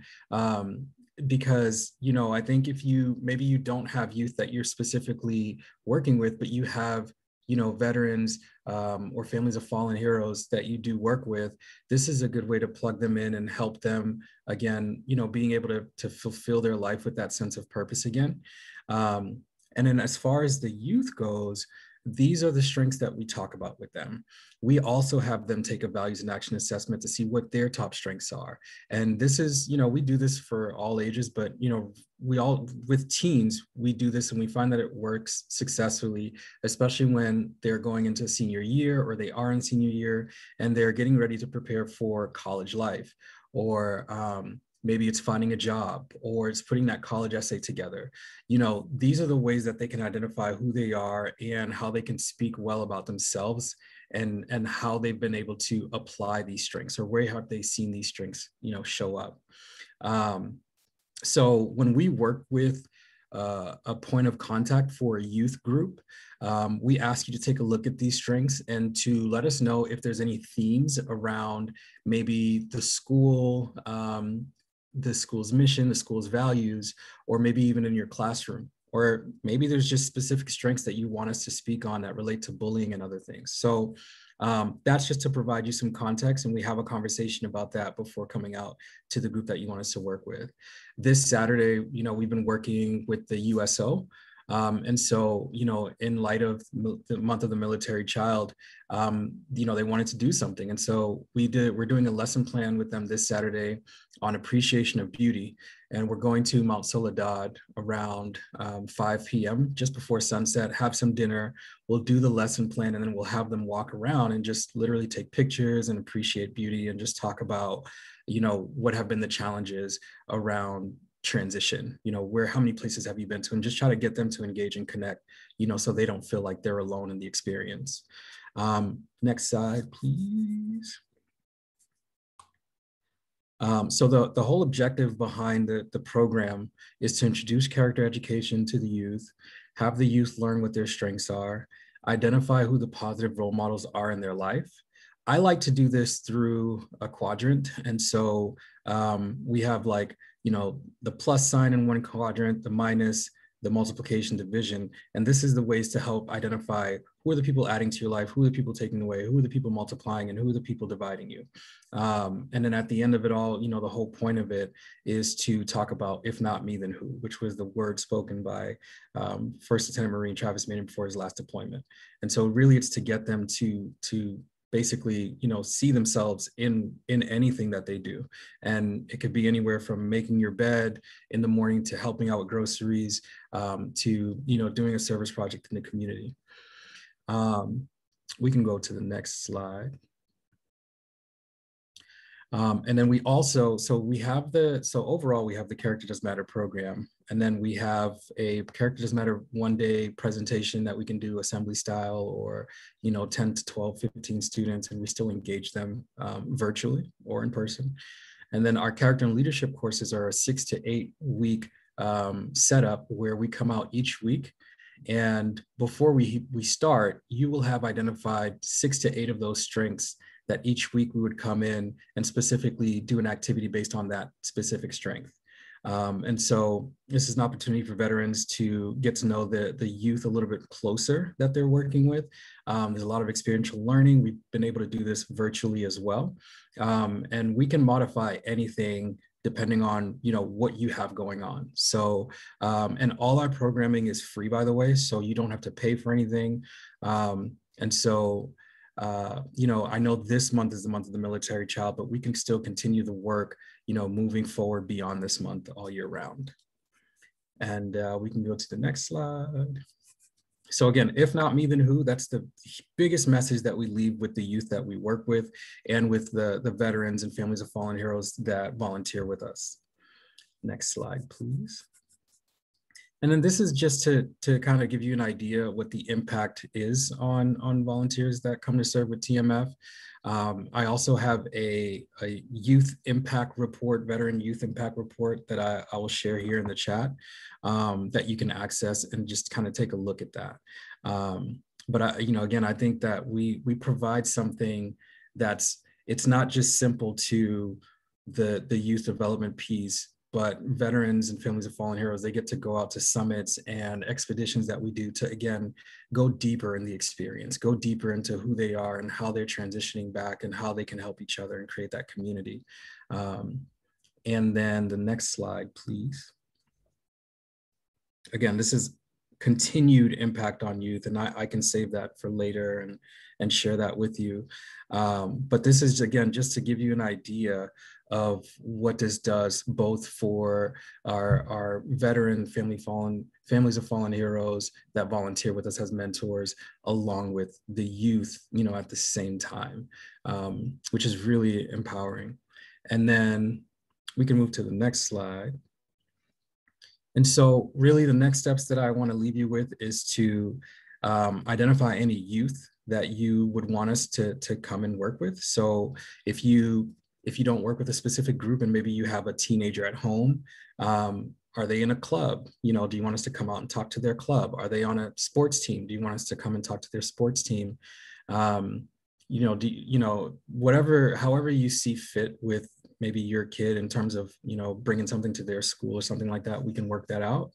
because, you know, I think if maybe you don't have youth that you're specifically working with, but you have, you know, veterans or families of fallen heroes that you do work with, this is a good way to plug them in and help them, again, you know, being able to fulfill their life with that sense of purpose again. And then as far as the youth goes, these are the strengths that we talk about with them. We also have them take a values and action assessment to see what their top strengths are. And this is, you know, we do this for all ages, but, you know, with teens, we do this and we find that it works successfully, especially when they're going into senior year or they are in senior year and they're getting ready to prepare for college life, or maybe it's finding a job, or it's putting that college essay together. You know, these are the ways that they can identify who they are and how they can speak well about themselves, and how they've been able to apply these strengths, or where have they seen these strengths, you know, show up. So when we work with a point of contact for a youth group, we ask you to take a look at these strengths and to let us know if there's any themes around maybe the school, the school's mission, the school's values, or maybe even in your classroom, or maybe there's just specific strengths that you want us to speak on that relate to bullying and other things. So that's just to provide you some context, and we have a conversation about that before coming out to the group that you want us to work with. This Saturday, you know, we've been working with the USO. And so, you know, in light of the month of the military child, you know, they wanted to do something. And so we're doing a lesson plan with them this Saturday on appreciation of beauty. And we're going to Mount Soledad around 5 p.m., just before sunset, have some dinner. We'll do the lesson plan, and then we'll have them walk around and just literally take pictures and appreciate beauty, and just talk about, you know, what have been the challenges around transition, you know, how many places have you been to, and just try to get them to engage and connect, you know, so they don't feel like they're alone in the experience. Next slide, please. So the whole objective behind the program is to introduce character education to the youth, have the youth learn what their strengths are, identify who the positive role models are in their life. I like to do this through a quadrant. And so we have, like, you know, the plus sign in one quadrant, the minus, the multiplication, division. And this is the ways to help identify who are the people adding to your life, who are the people taking away, who are the people multiplying, and who are the people dividing you. And then at the end of it all, you know, the whole point of it is to talk about if not me, then who, which was the word spoken by First Lieutenant Marine Travis Maiden before his last deployment. And so really it's to get them to basically, you know, see themselves in anything that they do. And it could be anywhere from making your bed in the morning to helping out with groceries, to, you know, doing a service project in the community. We can go to the next slide. And then we also, so overall we have the Character Does Matter program. And then we have a Character Does Matter one-day presentation that we can do assembly style, or, you know, 10 to 12, 15 students, and we still engage them virtually or in person. And then our character and leadership courses are a 6 to 8 week setup where we come out each week. And before we start, you will have identified 6 to 8 of those strengths that each week we would come in and specifically do an activity based on that specific strength. And so this is an opportunity for veterans to get to know the youth a little bit closer that they're working with. There's a lot of experiential learning. We've been able to do this virtually as well. And we can modify anything depending on, you know, what you have going on. So, and all our programming is free, by the way, so you don't have to pay for anything. And so, you know, I know this month is the month of the military child, but we can still continue the work, you know, moving forward beyond this month all year round. And we can go to the next slide. So again, if not me, then who? That's the biggest message that we leave with the youth that we work with, and with the veterans and families of fallen heroes that volunteer with us. Next slide, please. And then this is just to kind of give you an idea what the impact is on volunteers that come to serve with TMF. I also have a youth impact report, veteran youth impact report that I will share here in the chat that you can access and just kind of take a look at that. But again, I think that we provide something it's not just simple to the youth development piece, but veterans and families of fallen heroes, they get to go out to summits and expeditions that we do to, again, go deeper in the experience, go deeper into who they are and how they're transitioning back and how they can help each other and create that community. And then the next slide, please. Again, this is continued impact on youth, and I can save that for later and share that with you. But this is, again, just to give you an idea of what this does both for our veteran families of fallen heroes that volunteer with us as mentors, along with the youth, at the same time, which is really empowering. And then we can move to the next slide. And so really the next steps that I want to leave you with is to identify any youth that you would want us to come and work with. So if you don't work with a specific group and maybe you have a teenager at home, are they in a club? Do you want us to come out and talk to their club? Are they on a sports team? Do you want us to come and talk to their sports team? However you see fit with maybe your kid in terms of, bringing something to their school or something like that, we can work that out.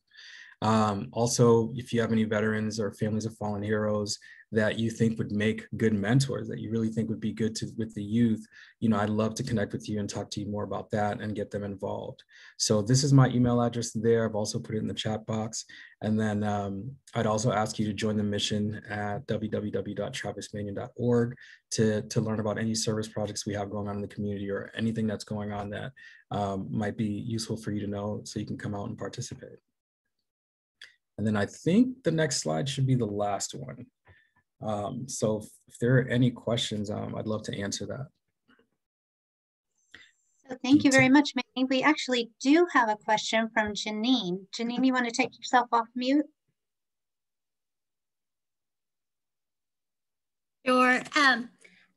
Also, if you have any veterans or families of fallen heroes that you think would make good mentors, that you really think would be good with the youth, I'd love to connect with you and talk to you more about that and get them involved. So this is my email address there. I've also put it in the chat box. And then I'd also ask you to join the mission at www.travismanion.org to learn about any service projects we have going on in the community or anything that's going on that might be useful for you to know so you can come out and participate. And then I think the next slide should be the last one. So if there are any questions, I'd love to answer that. So thank you very much, Manny. We actually do have a question from Janine. Janine, you want to take yourself off mute? Sure.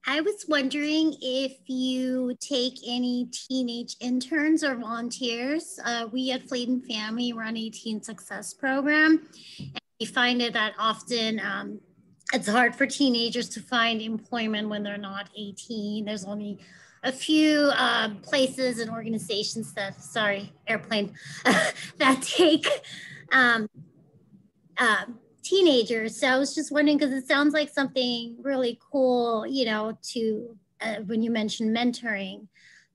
I was wondering if you take any teenage interns or volunteers. We at Flayed and Family run a teen success program. And we find it that often it's hard for teenagers to find employment when they're not 18. There's only a few places and organizations that, that take teenagers. So I was just wondering, because it sounds like something really cool, when you mentioned mentoring.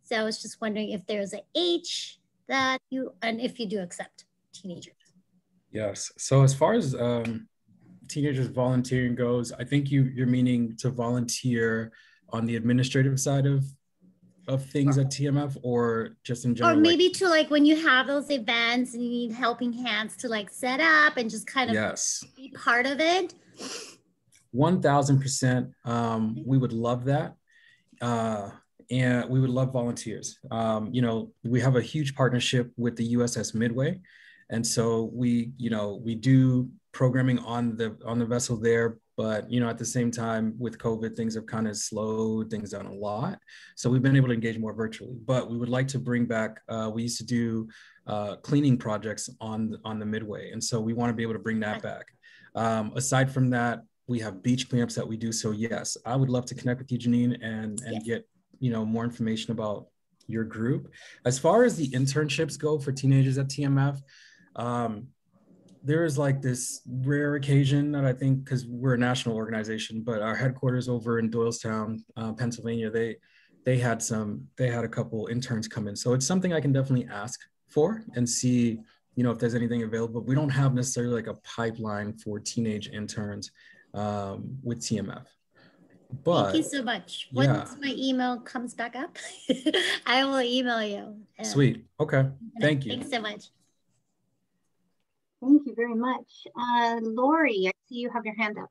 So I was just wondering if there's an age that and if you do accept teenagers. Yes. So as far as teenagers volunteering goes, I think you're meaning to volunteer on the administrative side of things at TMF, or just in general? Or maybe to when you have those events and you need helping hands to set up and just kind of be part of it. 1000%. We would love that. And we would love volunteers. We have a huge partnership with the USS Midway. And so we do programming on the vessel there, but at the same time with COVID, things have kind of slowed things down a lot. So we've been able to engage more virtually, but we would like to bring back, we used to do cleaning projects on the Midway. And so we want to be able to bring that back. Aside from that, we have beach cleanups that we do. So yes, I would love to connect with you, Janine, and get, more information about your group. As far as the internships go for teenagers at TMF, there is this rare occasion that I think, because we're a national organization, but our headquarters over in Doylestown, Pennsylvania, they had a couple interns come in. So it's something I can definitely ask for and see, if there's anything available. We don't have necessarily a pipeline for teenage interns with TMF. But thank you so much. Once my email comes back up, I will email you. Sweet. Okay. Thank you. Thanks so much. Thank you very much. Lori, I see you have your hand up.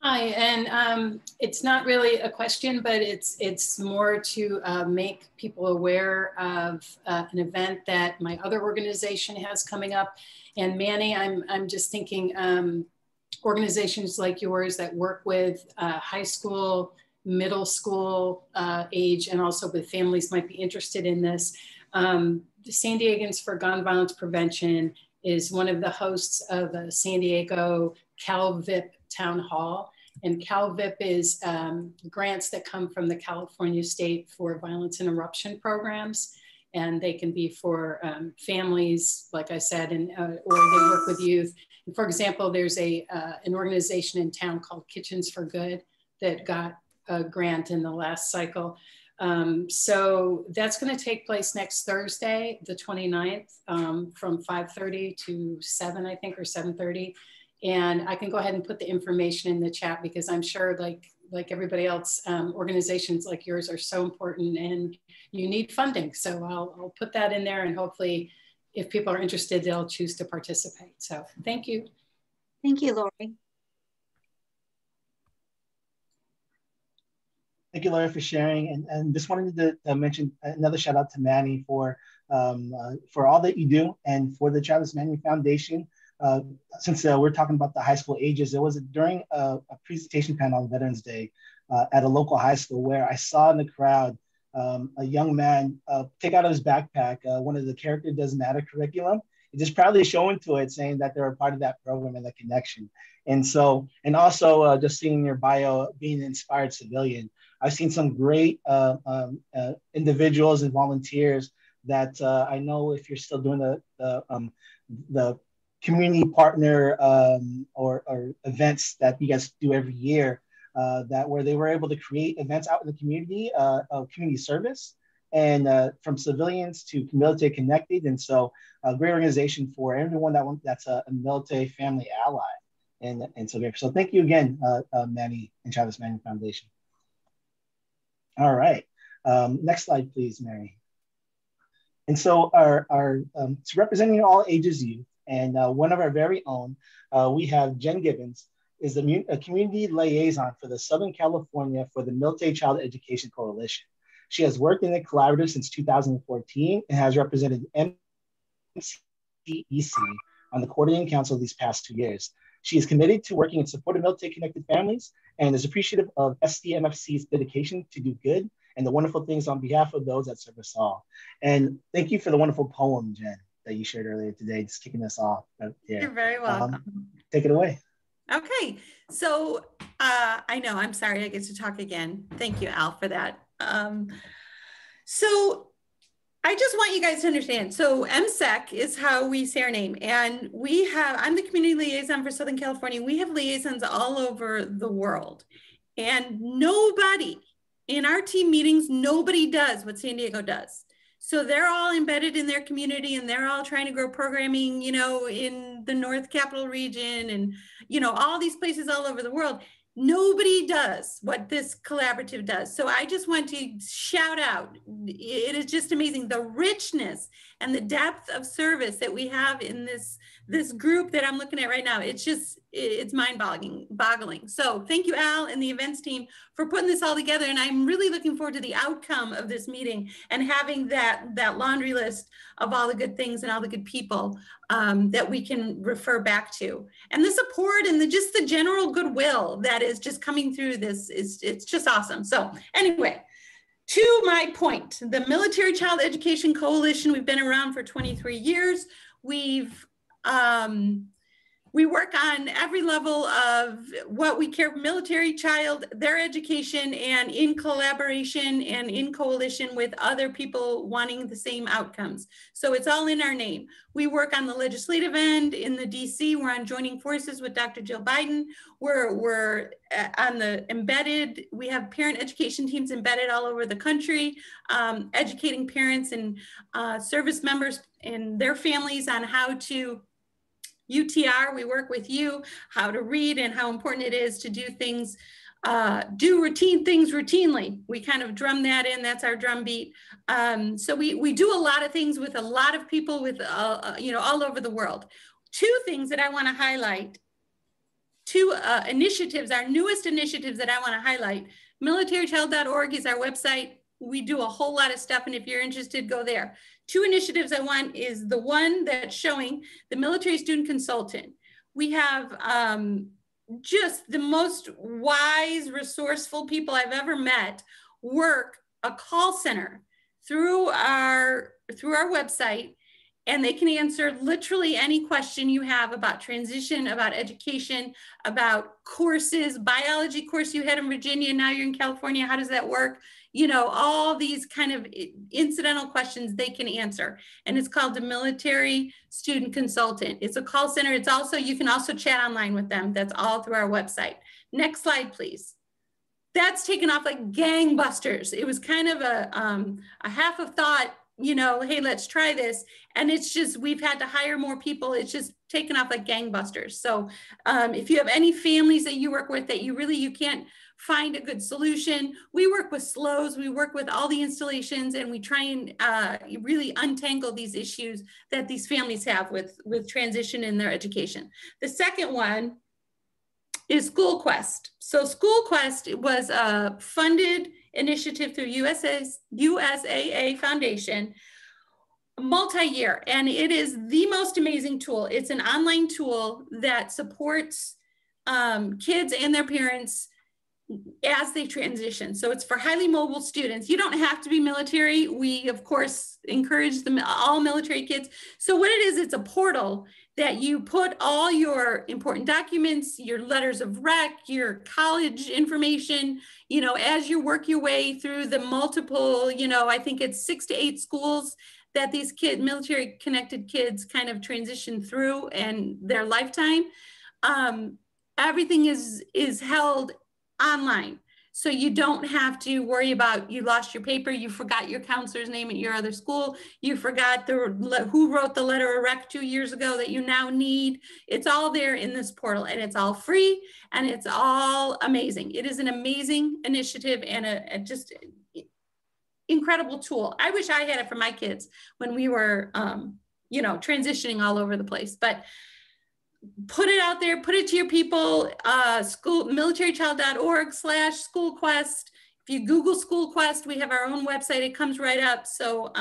Hi, and it's not really a question, but it's more to make people aware of an event that my other organization has coming up. And Manny, I'm just thinking organizations like yours that work with high school, middle school age, and also with families might be interested in this. The San Diegans for Gun Violence Prevention is one of the hosts of a San Diego CalVIP Town Hall. And CalVIP is grants that come from the California State for Violence Interruption programs. And they can be for families, like I said, and, or they work with youth. And for example, there's an organization in town called Kitchens for Good that got a grant in the last cycle. So that's going to take place next Thursday, the 29th, from 5:30 to 7, I think, or 7:30. And I can go ahead and put the information in the chat because I'm sure like everybody else, organizations like yours are so important and you need funding. So I'll put that in there and hopefully if people are interested, they'll choose to participate. So thank you. Thank you, Lori. Thank you, Lori, for sharing. And just wanted to mention another shout out to Manny for all that you do and for the Travis Manny Foundation. Since we're talking about the high school ages, it was during a presentation panel on Veterans Day at a local high school where I saw in the crowd a young man take out of his backpack one of the Character Doesn't Matter curriculum, and just proudly showing to it, saying that they're a part of that program and that connection. And so, and also just seeing your bio, being an inspired civilian, I've seen some great individuals and volunteers that I know if you're still doing the community partner or events that you guys do every year, that where they were able to create events out in the community of community service and from civilians to military connected. And so a great organization for everyone that's a military family ally. And so thank you again, Manny and Travis Manny Foundation. All right, next slide, please, Mary. And so so representing all ages youth, and one of our very own, we have Jen Gibbons, is a community liaison for the Southern California for the Military Child Education Coalition. She has worked in the collaborative since 2014 and has represented MCEC on the Coordinating Council these past 2 years. She is committed to working in support of military-connected families and is appreciative of SDMFC's dedication to do good and the wonderful things on behalf of those that serve us all. And thank you for the wonderful poem, Jen, that you shared earlier today, just kicking us off. Yeah. You're very welcome. Take it away. Okay, so I know, I'm sorry I get to talk again. Thank you, Al, for that. So I just want you guys to understand. So MSEC is how we say our name. And I'm the community liaison for Southern California. We have liaisons all over the world. And nobody in our team meetings, nobody does what San Diego does. So they're all embedded in their community and they're all trying to grow programming, you know, in the North Capital region and, you know, all these places all over the world. Nobody does what this collaborative does. So I just want to shout out, it is just amazing, the richness and the depth of service that we have in this group that I'm looking at right now. It's mind-boggling. So thank you, Al, and the events team for putting this all together. And I'm really looking forward to the outcome of this meeting and having that laundry list of all the good things and all the good people that we can refer back to. And the support and just the general goodwill that is just coming through this, it's just awesome. So anyway, to my point, the Military Child Education Coalition, we've been around for 23 years. We work on every level of what we care for military child, their education, and in collaboration and in coalition with other people wanting the same outcomes. So it's all in our name. We work on the legislative end in the DC. We're on joining forces with Dr. Jill Biden. We're on the embedded. We have parent education teams embedded all over the country, educating parents and service members and their families on how to UTR, we work with you, how to read and how important it is to do things, do routine things routinely. We kind of drum that in, that's our drum beat. So we do a lot of things with a lot of people with, you know, all over the world. Two things that I want to highlight two initiatives, our newest initiatives that I want to highlight. Militarychild.org is our website. We do a whole lot of stuff, and if you're interested, go there. Two initiatives I want is the one that's showing the military student consultant. We have just the most wise, resourceful people I've ever met work a call center through our website, and they can answer literally any question you have about transition, about education, about courses, biology course you had in Virginia, now you're in California, how does that work? You know, all these kind of incidental questions they can answer. And it's called the Military Student Consultant. It's a call center. It's also, you can also chat online with them. That's all through our website. Next slide, please. That's taken off like gangbusters. It was kind of a half of thought, you know, hey, let's try this. And it's just, we've had to hire more people. It's just taken off like gangbusters. So if you have any families that you work with that you can't find a good solution, we work with SLOs, we work with all the installations, and we try and really untangle these issues that these families have with transition in their education. The second one is School Quest. So School Quest was a funded initiative through USAA Foundation, multi-year, and it is the most amazing tool. It's an online tool that supports kids and their parents as they transition. So it's for highly mobile students. You don't have to be military. We, of course, encourage all military kids. So what it is, it's a portal that you put all your important documents, your letters of rec, your college information, you know, as you work your way through the multiple, you know, I think it's 6 to 8 schools that these military connected kids kind of transition through and their lifetime. Everything is held online. So you don't have to worry about you lost your paper, you forgot your counselor's name at your other school, you forgot who wrote the letter of rec 2 years ago that you now need. It's all there in this portal, and it's all free, and it's all amazing. It is an amazing initiative and a just incredible tool. I wish I had it for my kids when we were, you know, transitioning all over the place. But put it out there, put it to your people, militarychild.org/SchoolQuest. If you Google School Quest, we have our own website, it comes right up. So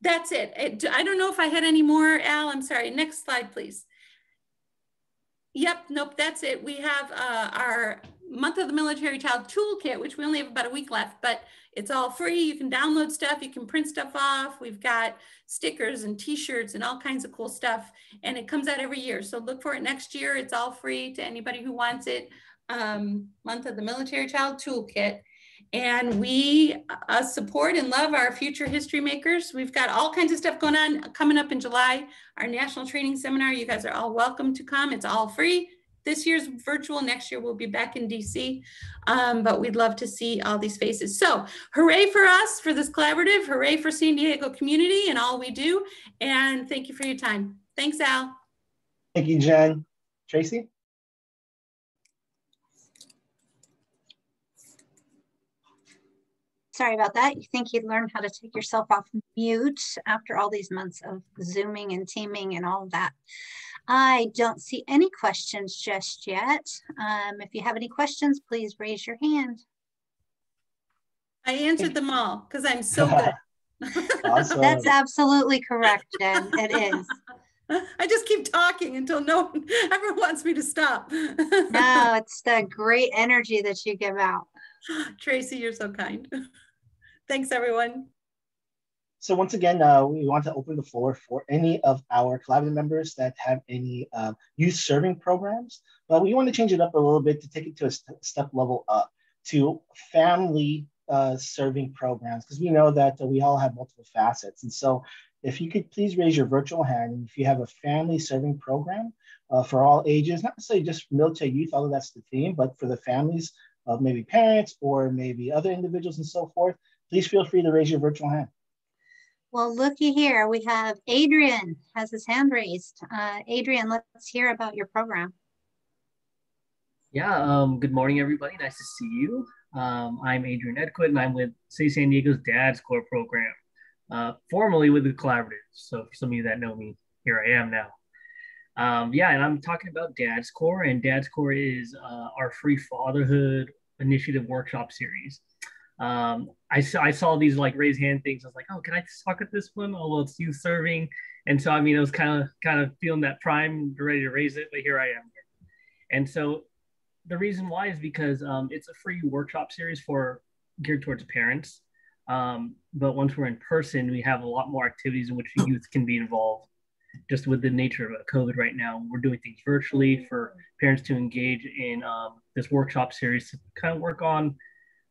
that's it. I don't know if I had any more, Al, I'm sorry. Next slide, please. Yep, nope, that's it. We have our Month of the Military Child Toolkit, which we only have about a week left, but it's all free. You can download stuff, you can print stuff off. We've got stickers and t-shirts and all kinds of cool stuff, and it comes out every year. So look for it next year. It's all free to anybody who wants it. Month of the Military Child Toolkit. And we support and love our future history makers. We've got all kinds of stuff going on coming up in July. Our national training seminar, you guys are all welcome to come. It's all free. This year's virtual, next year we'll be back in DC, but we'd love to see all these faces. So hooray for us, for this collaborative, hooray for San Diego community and all we do. And thank you for your time. Thanks, Al. Thank you, Jen. Tracy? Sorry about that. You think you'd learn how to take yourself off mute after all these months of Zooming and teaming and all of that. I don't see any questions just yet. If you have any questions, please raise your hand. I answered them all because I'm so good. Awesome. That's absolutely correct, Jen. It is. I just keep talking until no one ever wants me to stop. No, it's the great energy that you give out. Tracy, you're so kind. Thanks, everyone. So once again, we want to open the floor for any of our collaborative members that have any youth serving programs, but we want to change it up a little bit to take it to a step level up to family serving programs, because we know that we all have multiple facets. And so if you could please raise your virtual hand, and if you have a family serving program for all ages, not necessarily just military youth, although that's the theme, but for the families of maybe parents or maybe other individuals and so forth, please feel free to raise your virtual hand. Well, looky here, we have Adrian has his hand raised. Adrian, let's hear about your program. Yeah, good morning, everybody. Nice to see you. I'm Adrian Edquid, and I'm with City San Diego's Dad's Corps program, formerly with the Collaborative. So for some of you that know me, here I am now. Yeah, and I'm talking about Dad's Core, and Dad's Core is our free fatherhood initiative workshop series. I saw these like raise hand things. I was like, oh, can I talk at this one? Oh, well, it's youth serving. And so, I mean, I was kind of feeling that prime, ready to raise it, but here I am. And so the reason why is because it's a free workshop series geared towards parents. But once we're in person, we have a lot more activities in which the youth can be involved. Just with the nature of COVID right now, we're doing things virtually for parents to engage in this workshop series to kind of work on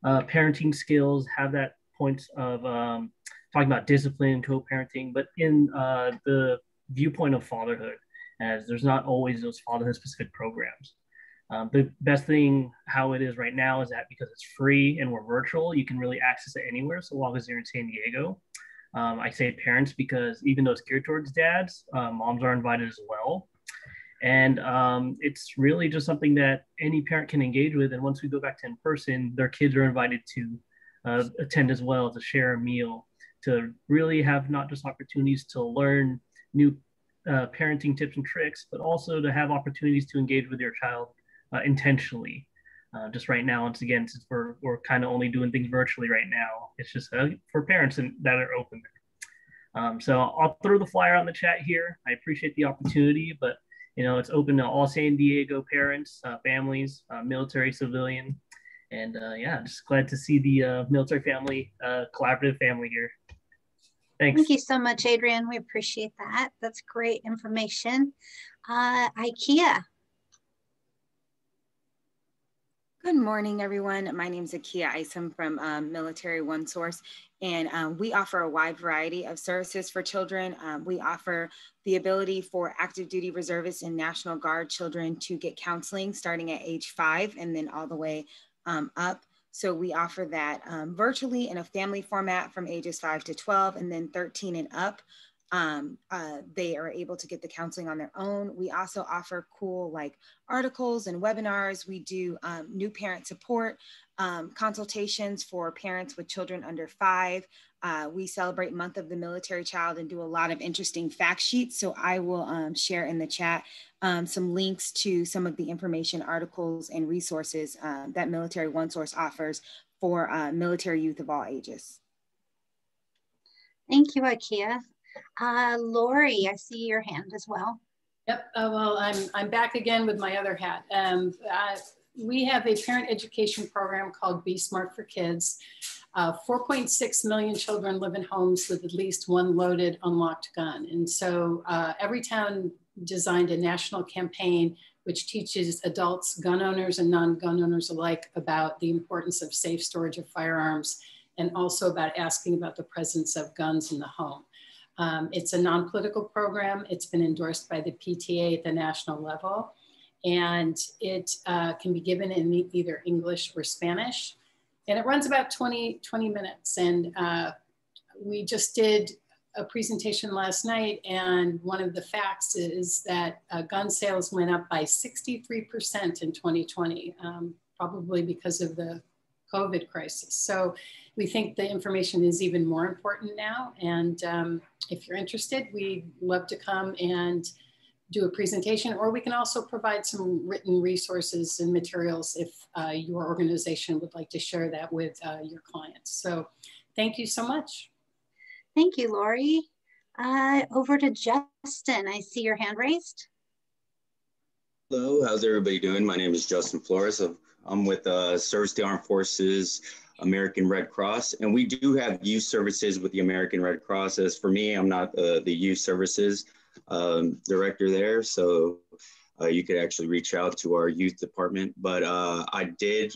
parenting skills, have that points of talking about discipline, co-parenting, but in the viewpoint of fatherhood, as there's not always those fatherhood specific programs. The best thing how it is right now is that because it's free and we're virtual, you can really access it anywhere so long as you're in San Diego. I say parents because even though it's geared towards dads, moms are invited as well. And it's really just something that any parent can engage with. And once we go back to in person, their kids are invited to attend as well, to share a meal, to really have not just opportunities to learn new parenting tips and tricks, but also to have opportunities to engage with your child intentionally. Just right now, once again, since we're kind of only doing things virtually right now, it's just for parents that are open there. So I'll throw the flyer on the chat here. I appreciate the opportunity, but it's open to all San Diego parents, families, military, civilian, and yeah, just glad to see the military family, collaborative family here. Thanks. Thank you so much, Adrian. We appreciate that. That's great information. IKEA. Good morning, everyone. My name is Akia Isom from Military One Source, and we offer a wide variety of services for children. We offer the ability for active duty reservists and National Guard children to get counseling starting at age 5 and then all the way up. So we offer that virtually in a family format from ages 5 to 12, and then 13 and up. They are able to get the counseling on their own. We also offer cool like articles and webinars. We do new parent support, consultations for parents with children under 5. We celebrate Month of the Military Child and do a lot of interesting fact sheets. So I will share in the chat some links to some of the information, articles, and resources that Military One Source offers for military youth of all ages. Thank you, Akia. Lori, I see your hand as well. Yep. Well, I'm back again with my other hat. We have a parent education program called Be Smart for Kids. 4.6 million children live in homes with at least one loaded, unlocked gun. And so every town designed a national campaign which teaches adults, gun owners and non-gun owners alike about the importance of safe storage of firearms and also about asking about the presence of guns in the home. It's a non-political program. It's been endorsed by the PTA at the national level, and it can be given in either English or Spanish. And it runs about 20 minutes. And we just did a presentation last night, and one of the facts is that gun sales went up by 63% in 2020, probably because of the COVID crisis. So we think the information is even more important now. And if you're interested, we'd love to come and do a presentation, or we can also provide some written resources and materials if your organization would like to share that with your clients. So thank you so much. Thank you, Lori. Over to Justin. I see your hand raised. Hello, how's everybody doing? My name is Justin Flores. I'm with Service to the Armed Forces, American Red Cross, and we do have youth services with the American Red Cross. As for me, I'm not the youth services director there, so you could actually reach out to our youth department. But I did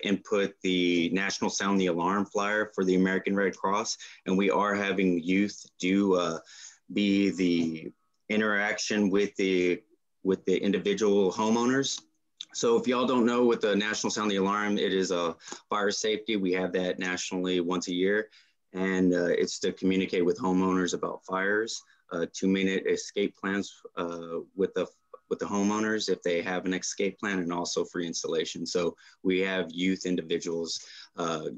input the National Sound the Alarm flyer for the American Red Cross, and we are having youth do be the interaction with the individual homeowners. So if y'all don't know, with the National Sound the Alarm, it is a fire safety. We have that nationally once a year, and it's to communicate with homeowners about fires, 2-minute escape plans with the homeowners if they have an escape plan, and also free installation. So we have youth individuals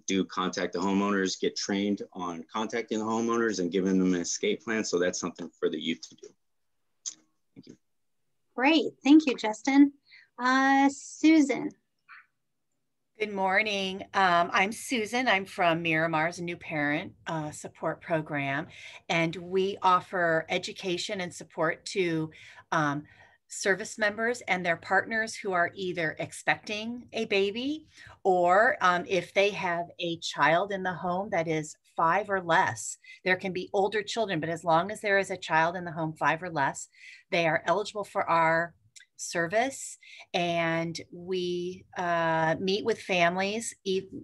do contact the homeowners, get trained on contacting the homeowners and giving them an escape plan. So that's something for the youth to do. Thank Great, thank you, Justin. Susan. Good morning. I'm Susan. I'm from Miramar's New Parent Support Program, and we offer education and support to service members and their partners who are either expecting a baby or if they have a child in the home that is 5 or less. There can be older children, but as long as there is a child in the home 5 or less, they are eligible for our service. And we meet with families.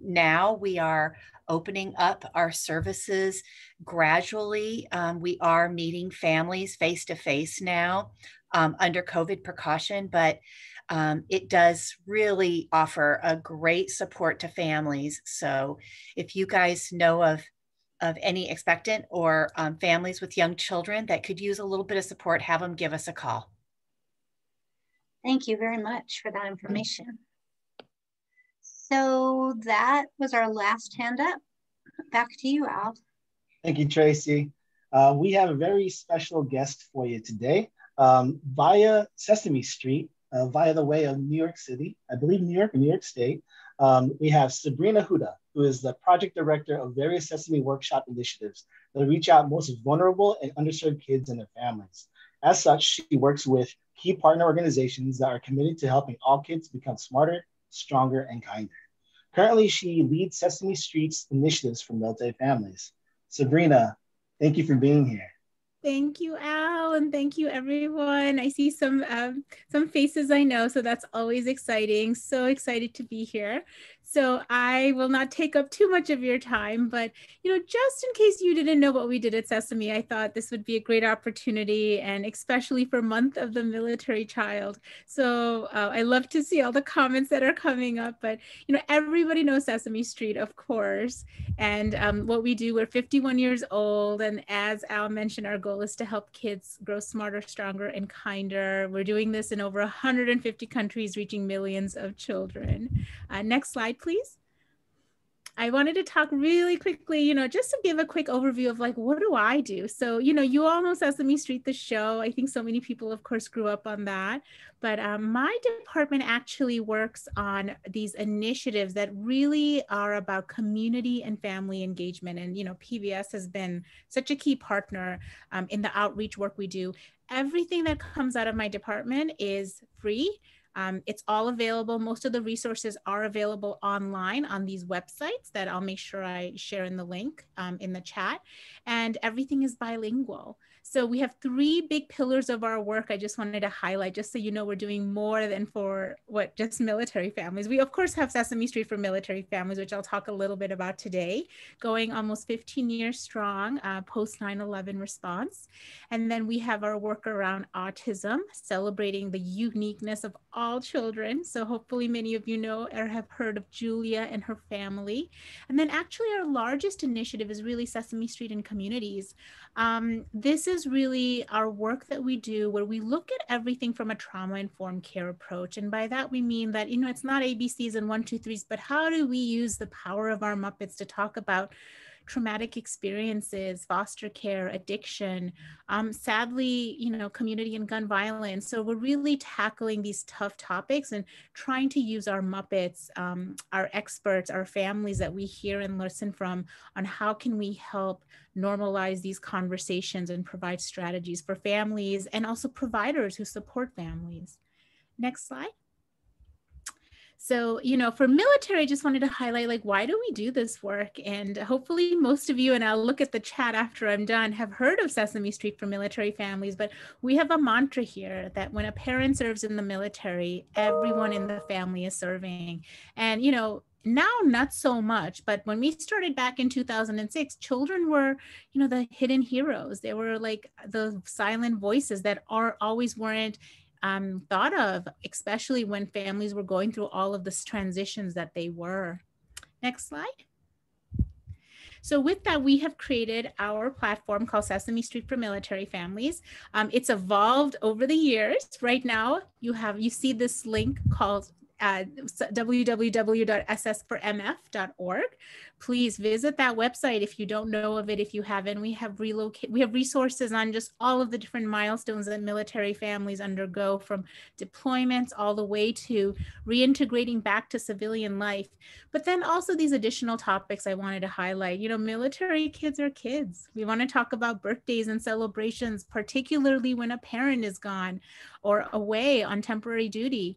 Now we are opening up our services gradually. We are meeting families face to face now under COVID precaution, but it does really offer a great support to families. So if you guys know of any expectant or families with young children that could use a little bit of support, have them give us a call. Thank you very much for that information. So that was our last hand up. Back to you, Al. Thank you, Tracy. We have a very special guest for you today. Via Sesame Street, via the way of New York City, I believe New York or New York State, we have Sabrina Huda, who is the project director of various Sesame workshop initiatives that reach out most vulnerable and underserved kids and their families. As such, she works with key partner organizations that are committed to helping all kids become smarter, stronger, and kinder. Currently, she leads Sesame Street's initiatives for military families. Sabrina, thank you for being here. Thank you, Al, and thank you, everyone. I see some faces I know, so that's always exciting. So excited to be here. So I will not take up too much of your time, but just in case you didn't know what we did at Sesame, I thought this would be a great opportunity, and especially for Month of the Military Child. So I love to see all the comments that are coming up, but everybody knows Sesame Street, of course, and what we do, we're 51 years old, and as Al mentioned, our goal is to help kids grow smarter, stronger, and kinder. We're doing this in over 150 countries, reaching millions of children. Next slide, please. I wanted to talk really quickly, just to give a quick overview of what do I do? So, you all know Sesame Street, the show. I think so many people, of course, grew up on that. But my department actually works on these initiatives that really are about community and family engagement. And, PBS has been such a key partner in the outreach work we do. Everything that comes out of my department is free. It's all available. Most of the resources are available online on these websites that I'll make sure I share in the link in the chat. And everything is bilingual. So we have 3 big pillars of our work I just wanted to highlight, just so you know we're doing more than for just military families. We, of course, have Sesame Street for military families, which I'll talk a little bit about today, going almost 15 years strong, post 9/11 response. And then we have our work around autism, celebrating the uniqueness of all children. So hopefully many of you know or have heard of Julia and her family. And then actually our largest initiative is really Sesame Street in Communities. This is really our work that we do where we look at everything from a trauma-informed care approach. And by that, we mean that, it's not ABCs and 1, 2, 3s, but how do we use the power of our Muppets to talk about traumatic experiences, foster care, addiction, sadly, community and gun violence. So we're really tackling these tough topics and trying to use our Muppets, our experts, our families that we hear and listen from on how can we help normalize these conversations and provide strategies for families and also providers who support families. Next slide. So, for military, I just wanted to highlight, why do we do this work? And hopefully most of you, and I'll look at the chat after I'm done, have heard of Sesame Street for military families, but we have a mantra here that when a parent serves in the military, everyone in the family is serving. And, now not so much, but when we started back in 2006, children were, the hidden heroes. They were like the silent voices that always weren't thought of, especially when families were going through all of this transitions that they were. Next slide. So with that, we have created our platform called Sesame Street for Military Families. It's evolved over the years. Right now, you see this link called www.ss4mf.org. Please visit that website if you don't know of it, if you haven't. We have resources on just all of the different milestones that military families undergo, from deployments all the way to reintegrating back to civilian life. But then also these additional topics I wanted to highlight. You know, military kids are kids. We want to talk about birthdays and celebrations, particularly when a parent is gone or away on temporary duty.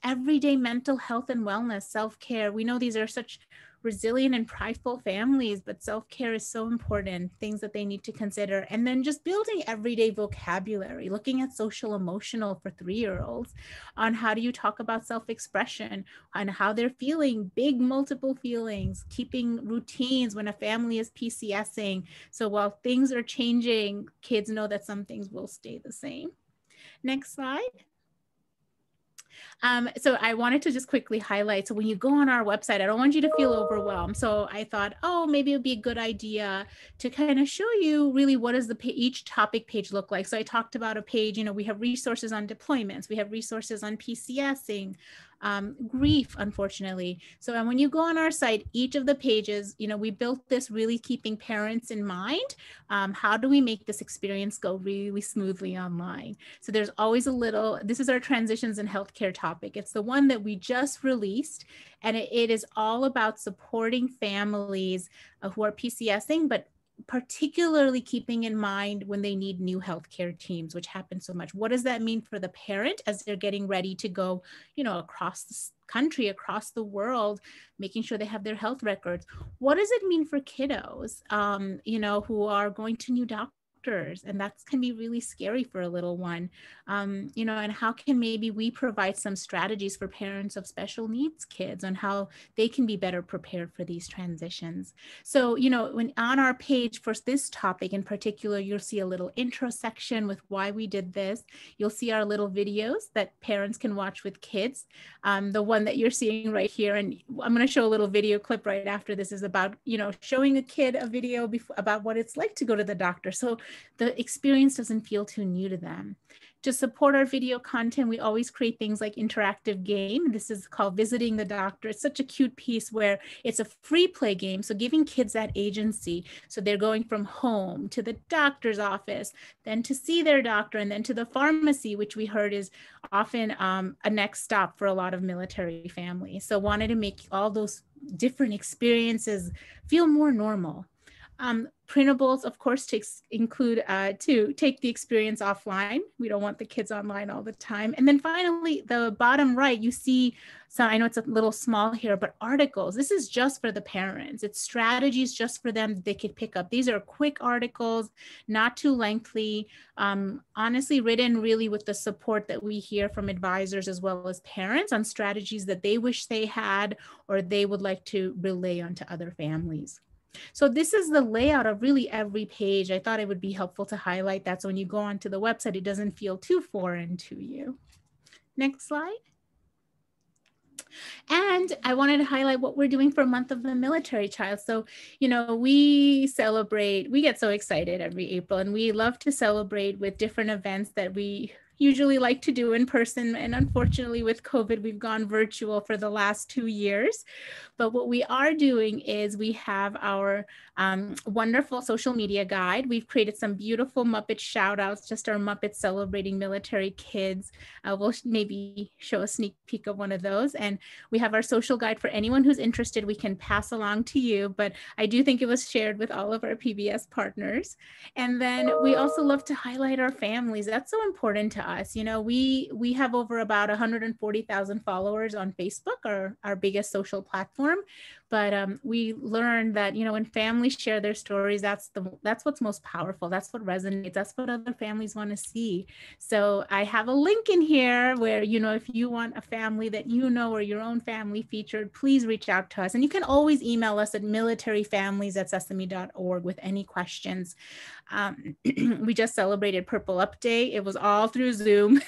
Everyday mental health and wellness, self-care. We know these are such resilient and prideful families, but self-care is so important, things that they need to consider. And then just building everyday vocabulary, looking at social emotional for 3-year-olds on how do you talk about self-expression, on how they're feeling, big multiple feelings, keeping routines when a family is PCSing. So while things are changing, kids know that some things will stay the same. Next slide. So I wanted to just quickly highlight, so when you go on our website, I don't want you to feel overwhelmed. So I thought, oh, maybe it'd be a good idea to kind of show you really what does each topic page look like. So I talked about a page, you know, we have resources on deployments, we have resources on PCSing, grief, unfortunately. So when you go on our site, each of the pages, you know, we built this really keeping parents in mind. How do we make this experience go really smoothly online? So there's always a little, this is our transitions in healthcare topic. It's the one that we just released, and it is all about supporting families who are PCSing, but particularly keeping in mind when they need new healthcare teams, which happens so much. What does that mean for the parent as they're getting ready to go, you know, across the country, across the world, making sure they have their health records? What does it mean for kiddos, you know, who are going to new doctors? And that can be really scary for a little one, you know, and how can maybe we provide some strategies for parents of special needs kids on how they can be better prepared for these transitions. So, you know, when on our page for this topic in particular, you'll see a little intro section with why we did this. You'll see our little videos that parents can watch with kids. The one that you're seeing right here, and I'm going to show a little video clip right after this, is about, you know, showing a kid a video about what it's like to go to the doctor, so the experience doesn't feel too new to them. To support our video content, we always create things like interactive game. This is called Visiting the Doctor. It's such a cute piece where it's a free play game, so giving kids that agency. So they're going from home to the doctor's office, then to see their doctor, and then to the pharmacy, which we heard is often a next stop for a lot of military families. So wanted to make all those different experiences feel more normal. Printables, of course, include to take the experience offline. We don't want the kids online all the time. And then finally, the bottom right, you see, so I know it's a little small here, but articles. This is just for the parents. It's strategies just for them that they could pick up. These are quick articles, not too lengthy, honestly written really with the support that we hear from advisors as well as parents on strategies that they wish they had or they would like to relay onto other families. So this is the layout of really every page. I thought it would be helpful to highlight that so when you go onto the website, it doesn't feel too foreign to you. Next slide. And I wanted to highlight what we're doing for Month of the Military Child. So, you know, we get so excited every April, and we love to celebrate with different events that we usually like to do in person. And unfortunately with COVID, we've gone virtual for the last 2 years. But what we are doing is we have our wonderful social media guide. We've created some beautiful Muppet shout outs, just our Muppets celebrating military kids. We'll maybe show a sneak peek of one of those. And we have our social guide for anyone who's interested, we can pass along to you. But I do think it was shared with all of our PBS partners. And then we also love to highlight our families. That's so important to us. You know, we have over about 140,000 followers on Facebook, our biggest social platform. But we learned that, you know, when families share their stories, that's what's most powerful. That's what resonates. That's what other families want to see. So I have a link in here where, you know, if you want a family that you know or your own family featured, please reach out to us. And you can always email us at militaryfamilies@sesame.org with any questions. We just celebrated Purple Up Day. It was all through Zoom.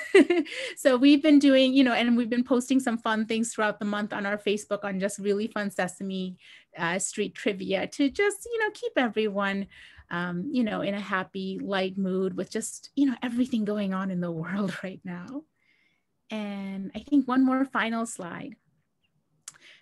So we've been doing, you know, and we've been posting some fun things throughout the month on our Facebook on just really fun Sesame Street trivia to just, you know, keep everyone, you know, in a happy, light mood with just, you know, everything going on in the world right now. And I think one more final slide.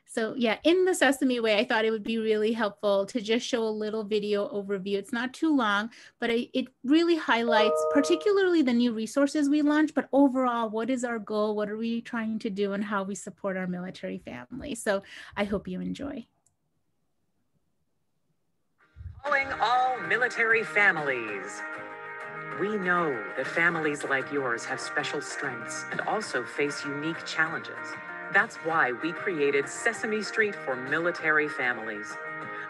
So yeah, in the Sesame way, I thought it would be really helpful to just show a little video overview. It's not too long, but it really highlights particularly the new resources we launched, but overall, what is our goal? What are we trying to do and how we support our military family? So I hope you enjoy. Calling all military families. We know that families like yours have special strengths and also face unique challenges. That's why we created Sesame Street for Military Families,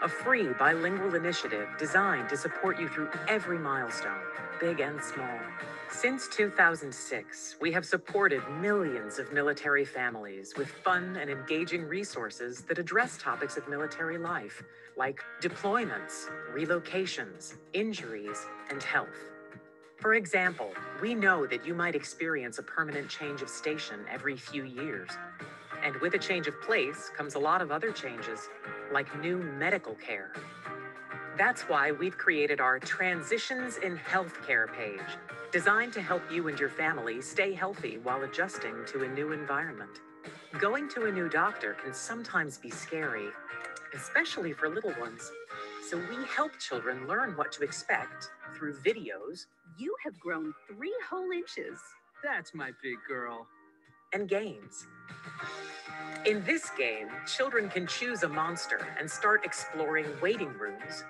a free bilingual initiative designed to support you through every milestone, big and small. Since 2006, we have supported millions of military families with fun and engaging resources that address topics of military life, like deployments, relocations, injuries, and health. For example, we know that you might experience a permanent change of station every few years. And with a change of place comes a lot of other changes, like new medical care. That's why we've created our Transitions in Healthcare page, designed to help you and your family stay healthy while adjusting to a new environment. Going to a new doctor can sometimes be scary, especially for little ones. So we help children learn what to expect through videos. You have grown 3 whole inches. That's my big girl. And games. In this game, children can choose a monster and start exploring waiting rooms,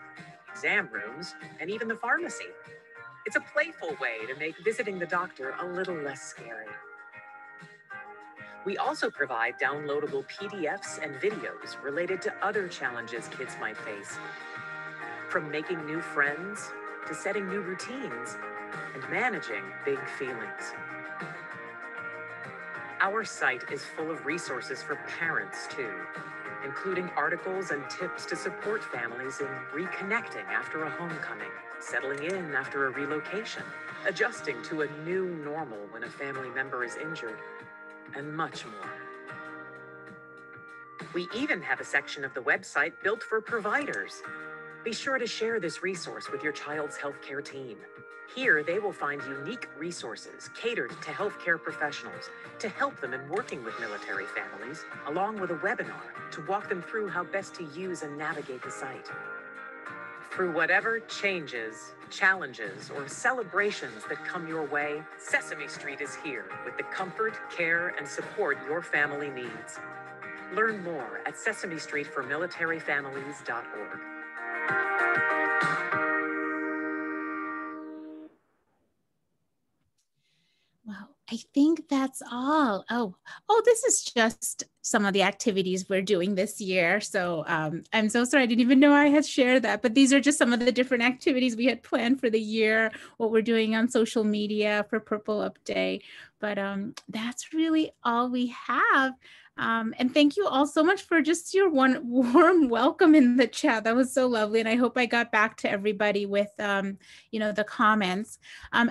exam rooms, and even the pharmacy. It's a playful way to make visiting the doctor a little less scary. We also provide downloadable PDFs and videos related to other challenges kids might face, from making new friends to setting new routines and managing big feelings. Our site is full of resources for parents too, including articles and tips to support families in reconnecting after a homecoming, settling in after a relocation, adjusting to a new normal when a family member is injured, and much more. We even have a section of the website built for providers. Be sure to share this resource with your child's healthcare team. Here, they will find unique resources catered to healthcare professionals to help them in working with military families, along with a webinar to walk them through how best to use and navigate the site. Through whatever changes, challenges, or celebrations that come your way, Sesame Street is here with the comfort, care, and support your family needs. Learn more at sesamestreetformilitaryfamilies.org. Wow, I think that's all. Oh, this is just some of the activities we're doing this year. So I'm so sorry, I didn't even know I had shared that, but these are just some of the different activities we had planned for the year, what we're doing on social media for Purple Up Day. But that's really all we have. And thank you all so much for just your warm welcome in the chat. That was so lovely. And I hope I got back to everybody with, the comments.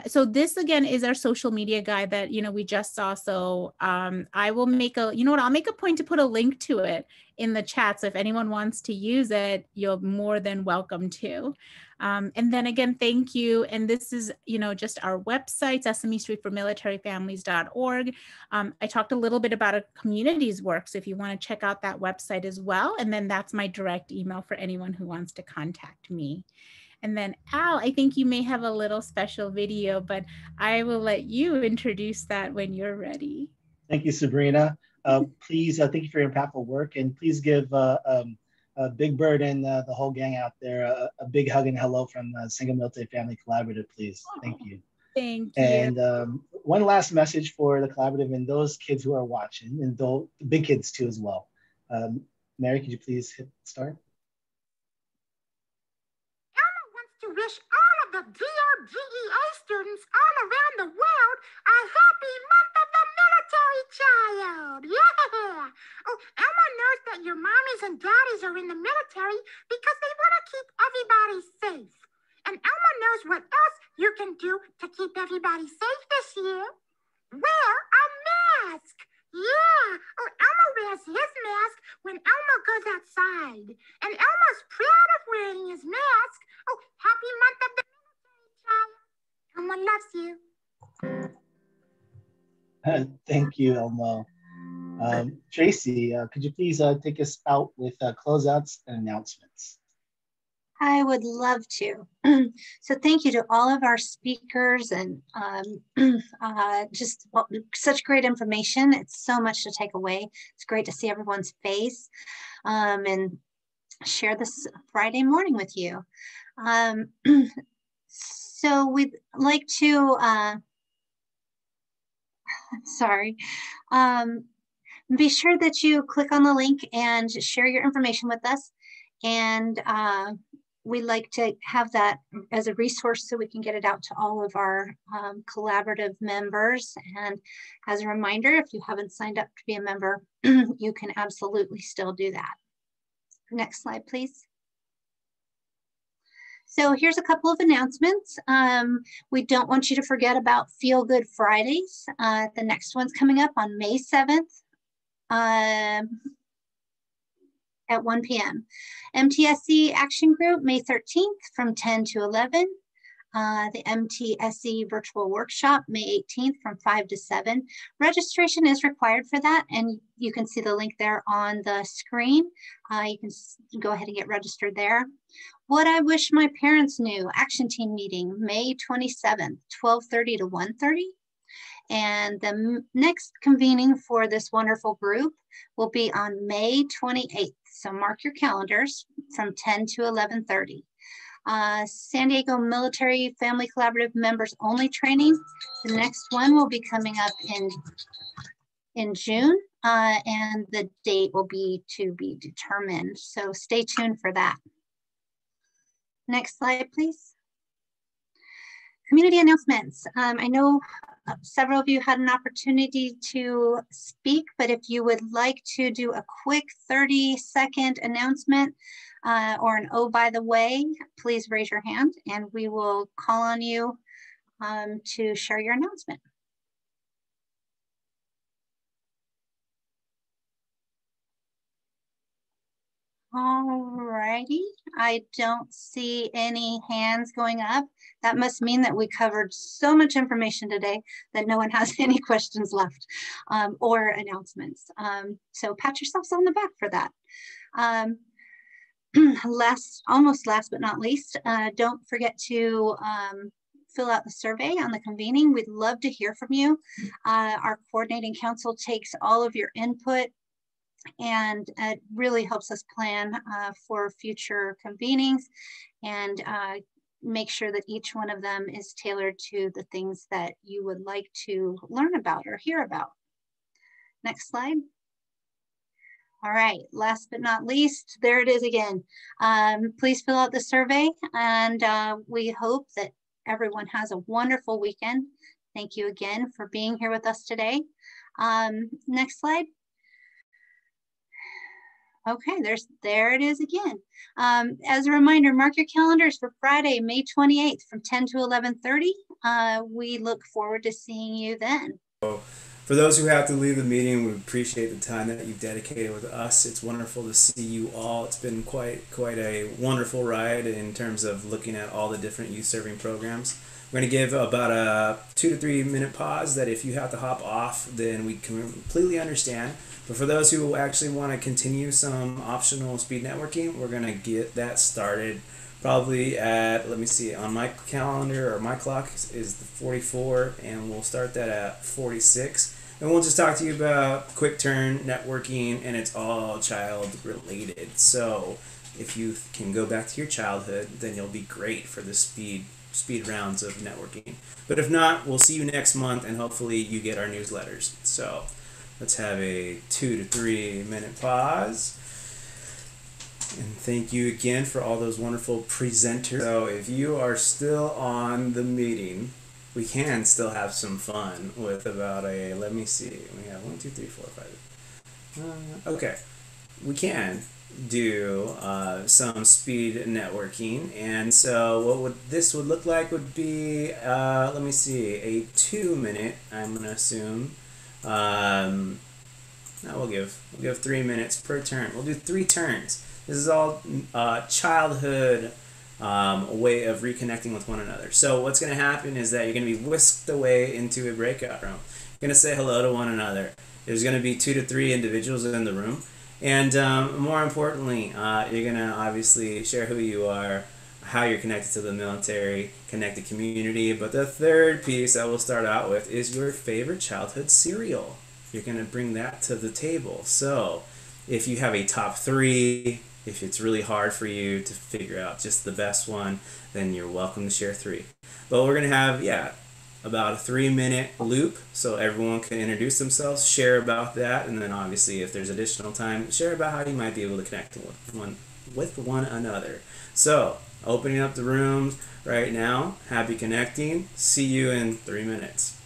So this again is our social media guide that, we just saw. So I will make I'll make a point to put a link to it in the chat. So if anyone wants to use it, you're more than welcome to. And then again, thank you. And this is, just our website, sesamestreetformilitaryfamilies.org. I talked a little bit about a communities work. So if you want to check out that website as well, and then that's my direct email for anyone who wants to contact me. And then Al, I think you may have a little special video, but I will let you introduce that when you're ready. Thank you, Sabrina. Please, thank you for your impactful work, and please give Big Bird and the whole gang out there a big hug and hello from Single Military Family Collaborative, please. Thank you. Thank you. And one last message for the collaborative and those kids who are watching, and the big kids too as well. Mary, could you please hit start? Elma wants to wish all of the DRGEA students all around the world a happy month of the military child. Yeah. Oh, Elma knows that your mommies and daddies are in the military because they want to keep everybody safe. And Elma knows what else you can do to keep everybody safe this year. Wear a mask. Yeah. Oh, Elmo wears his mask when Elmo goes outside. And Elmo's proud of wearing his mask. Oh, happy month of the military child. Elmo loves you. Thank you, Elmo. Tracy, could you please take us out with closeouts and announcements? I would love to. So thank you to all of our speakers and just such great information. It's so much to take away. It's great to see everyone's face and share this Friday morning with you. So we'd like to, be sure that you click on the link and share your information with us. And we'd like to have that as a resource so we can get it out to all of our collaborative members. And as a reminder, if you haven't signed up to be a member, you can absolutely still do that. Next slide, please. So here's a couple of announcements. We don't want you to forget about Feel Good Fridays. The next one's coming up on May 7th. At 1 p.m. MTSC Action Group, May 13th from 10 to 11. The MTSC Virtual Workshop, May 18th from 5 to 7. Registration is required for that, and you can see the link there on the screen. You can go ahead and get registered there. What I Wish My Parents Knew, Action Team Meeting, May 27th, 12:30 to 1:30. And the next convening for this wonderful group will be on May 28th. So mark your calendars from 10 to 11:30. San Diego Military Family Collaborative Members Only Training. The next one will be coming up in June, and the date will be to be determined. So stay tuned for that. Next slide, please. Community announcements. I know several of you had an opportunity to speak, but if you would like to do a quick 30-second announcement or an oh, by the way, please raise your hand and we will call on you to share your announcement. All righty, I don't see any hands going up. That must mean that we covered so much information today that no one has any questions left or announcements. So pat yourselves on the back for that. Almost last but not least, don't forget to fill out the survey on the convening. We'd love to hear from you. Our coordinating council takes all of your input and it really helps us plan for future convenings and make sure that each one of them is tailored to the things that you would like to learn about or hear about. Next slide. All right, last but not least, there it is again. Please fill out the survey and we hope that everyone has a wonderful weekend. Thank you again for being here with us today. Next slide. Okay, there it is again. As a reminder, mark your calendars for Friday, May 28th from 10 to 11:30. We look forward to seeing you then. For those who have to leave the meeting, we appreciate the time that you've dedicated with us. It's wonderful to see you all. It's been quite a wonderful ride in terms of looking at all the different youth serving programs. We're going to give about a 2 to 3 minute pause that if you have to hop off, then we can completely understand. But for those who actually want to continue some optional speed networking, we're going to get that started probably at, let me see, on my calendar or my clock is the 44, and we'll start that at 46. And we'll just talk to you about quick turn networking, and it's all child related. So if you can go back to your childhood, then you'll be great for the speed rounds of networking. But if not, we'll see you next month, and hopefully you get our newsletters. So let's have a 2 to 3 minute pause. And thank you again for all those wonderful presenters. So if you are still on the meeting, we can still have some fun with about a, let me see, we have 1, 2, 3, 4, 5. Okay, we can do some speed networking, and so what this would look like would be, let me see, a 2 minute, I'm gonna assume. Now we'll give 3 minutes per turn. We'll do 3 turns. This is all childhood a way of reconnecting with one another. So what's going to happen is that you're going to be whisked away into a breakout room. You're going to say hello to one another. There's going to be 2 to 3 individuals in the room. And more importantly, you're going to obviously share who you are, how you're connected to the military, connected community. But the third piece I will start out with is your favorite childhood cereal. You're going to bring that to the table. So if you have a top 3, if it's really hard for you to figure out just the best one, then you're welcome to share 3. But we're going to have, about a 3-minute loop so everyone can introduce themselves, share about that, and then obviously if there's additional time, share about how you might be able to connect with one another. So, opening up the rooms right now. Happy connecting. See you in 3 minutes.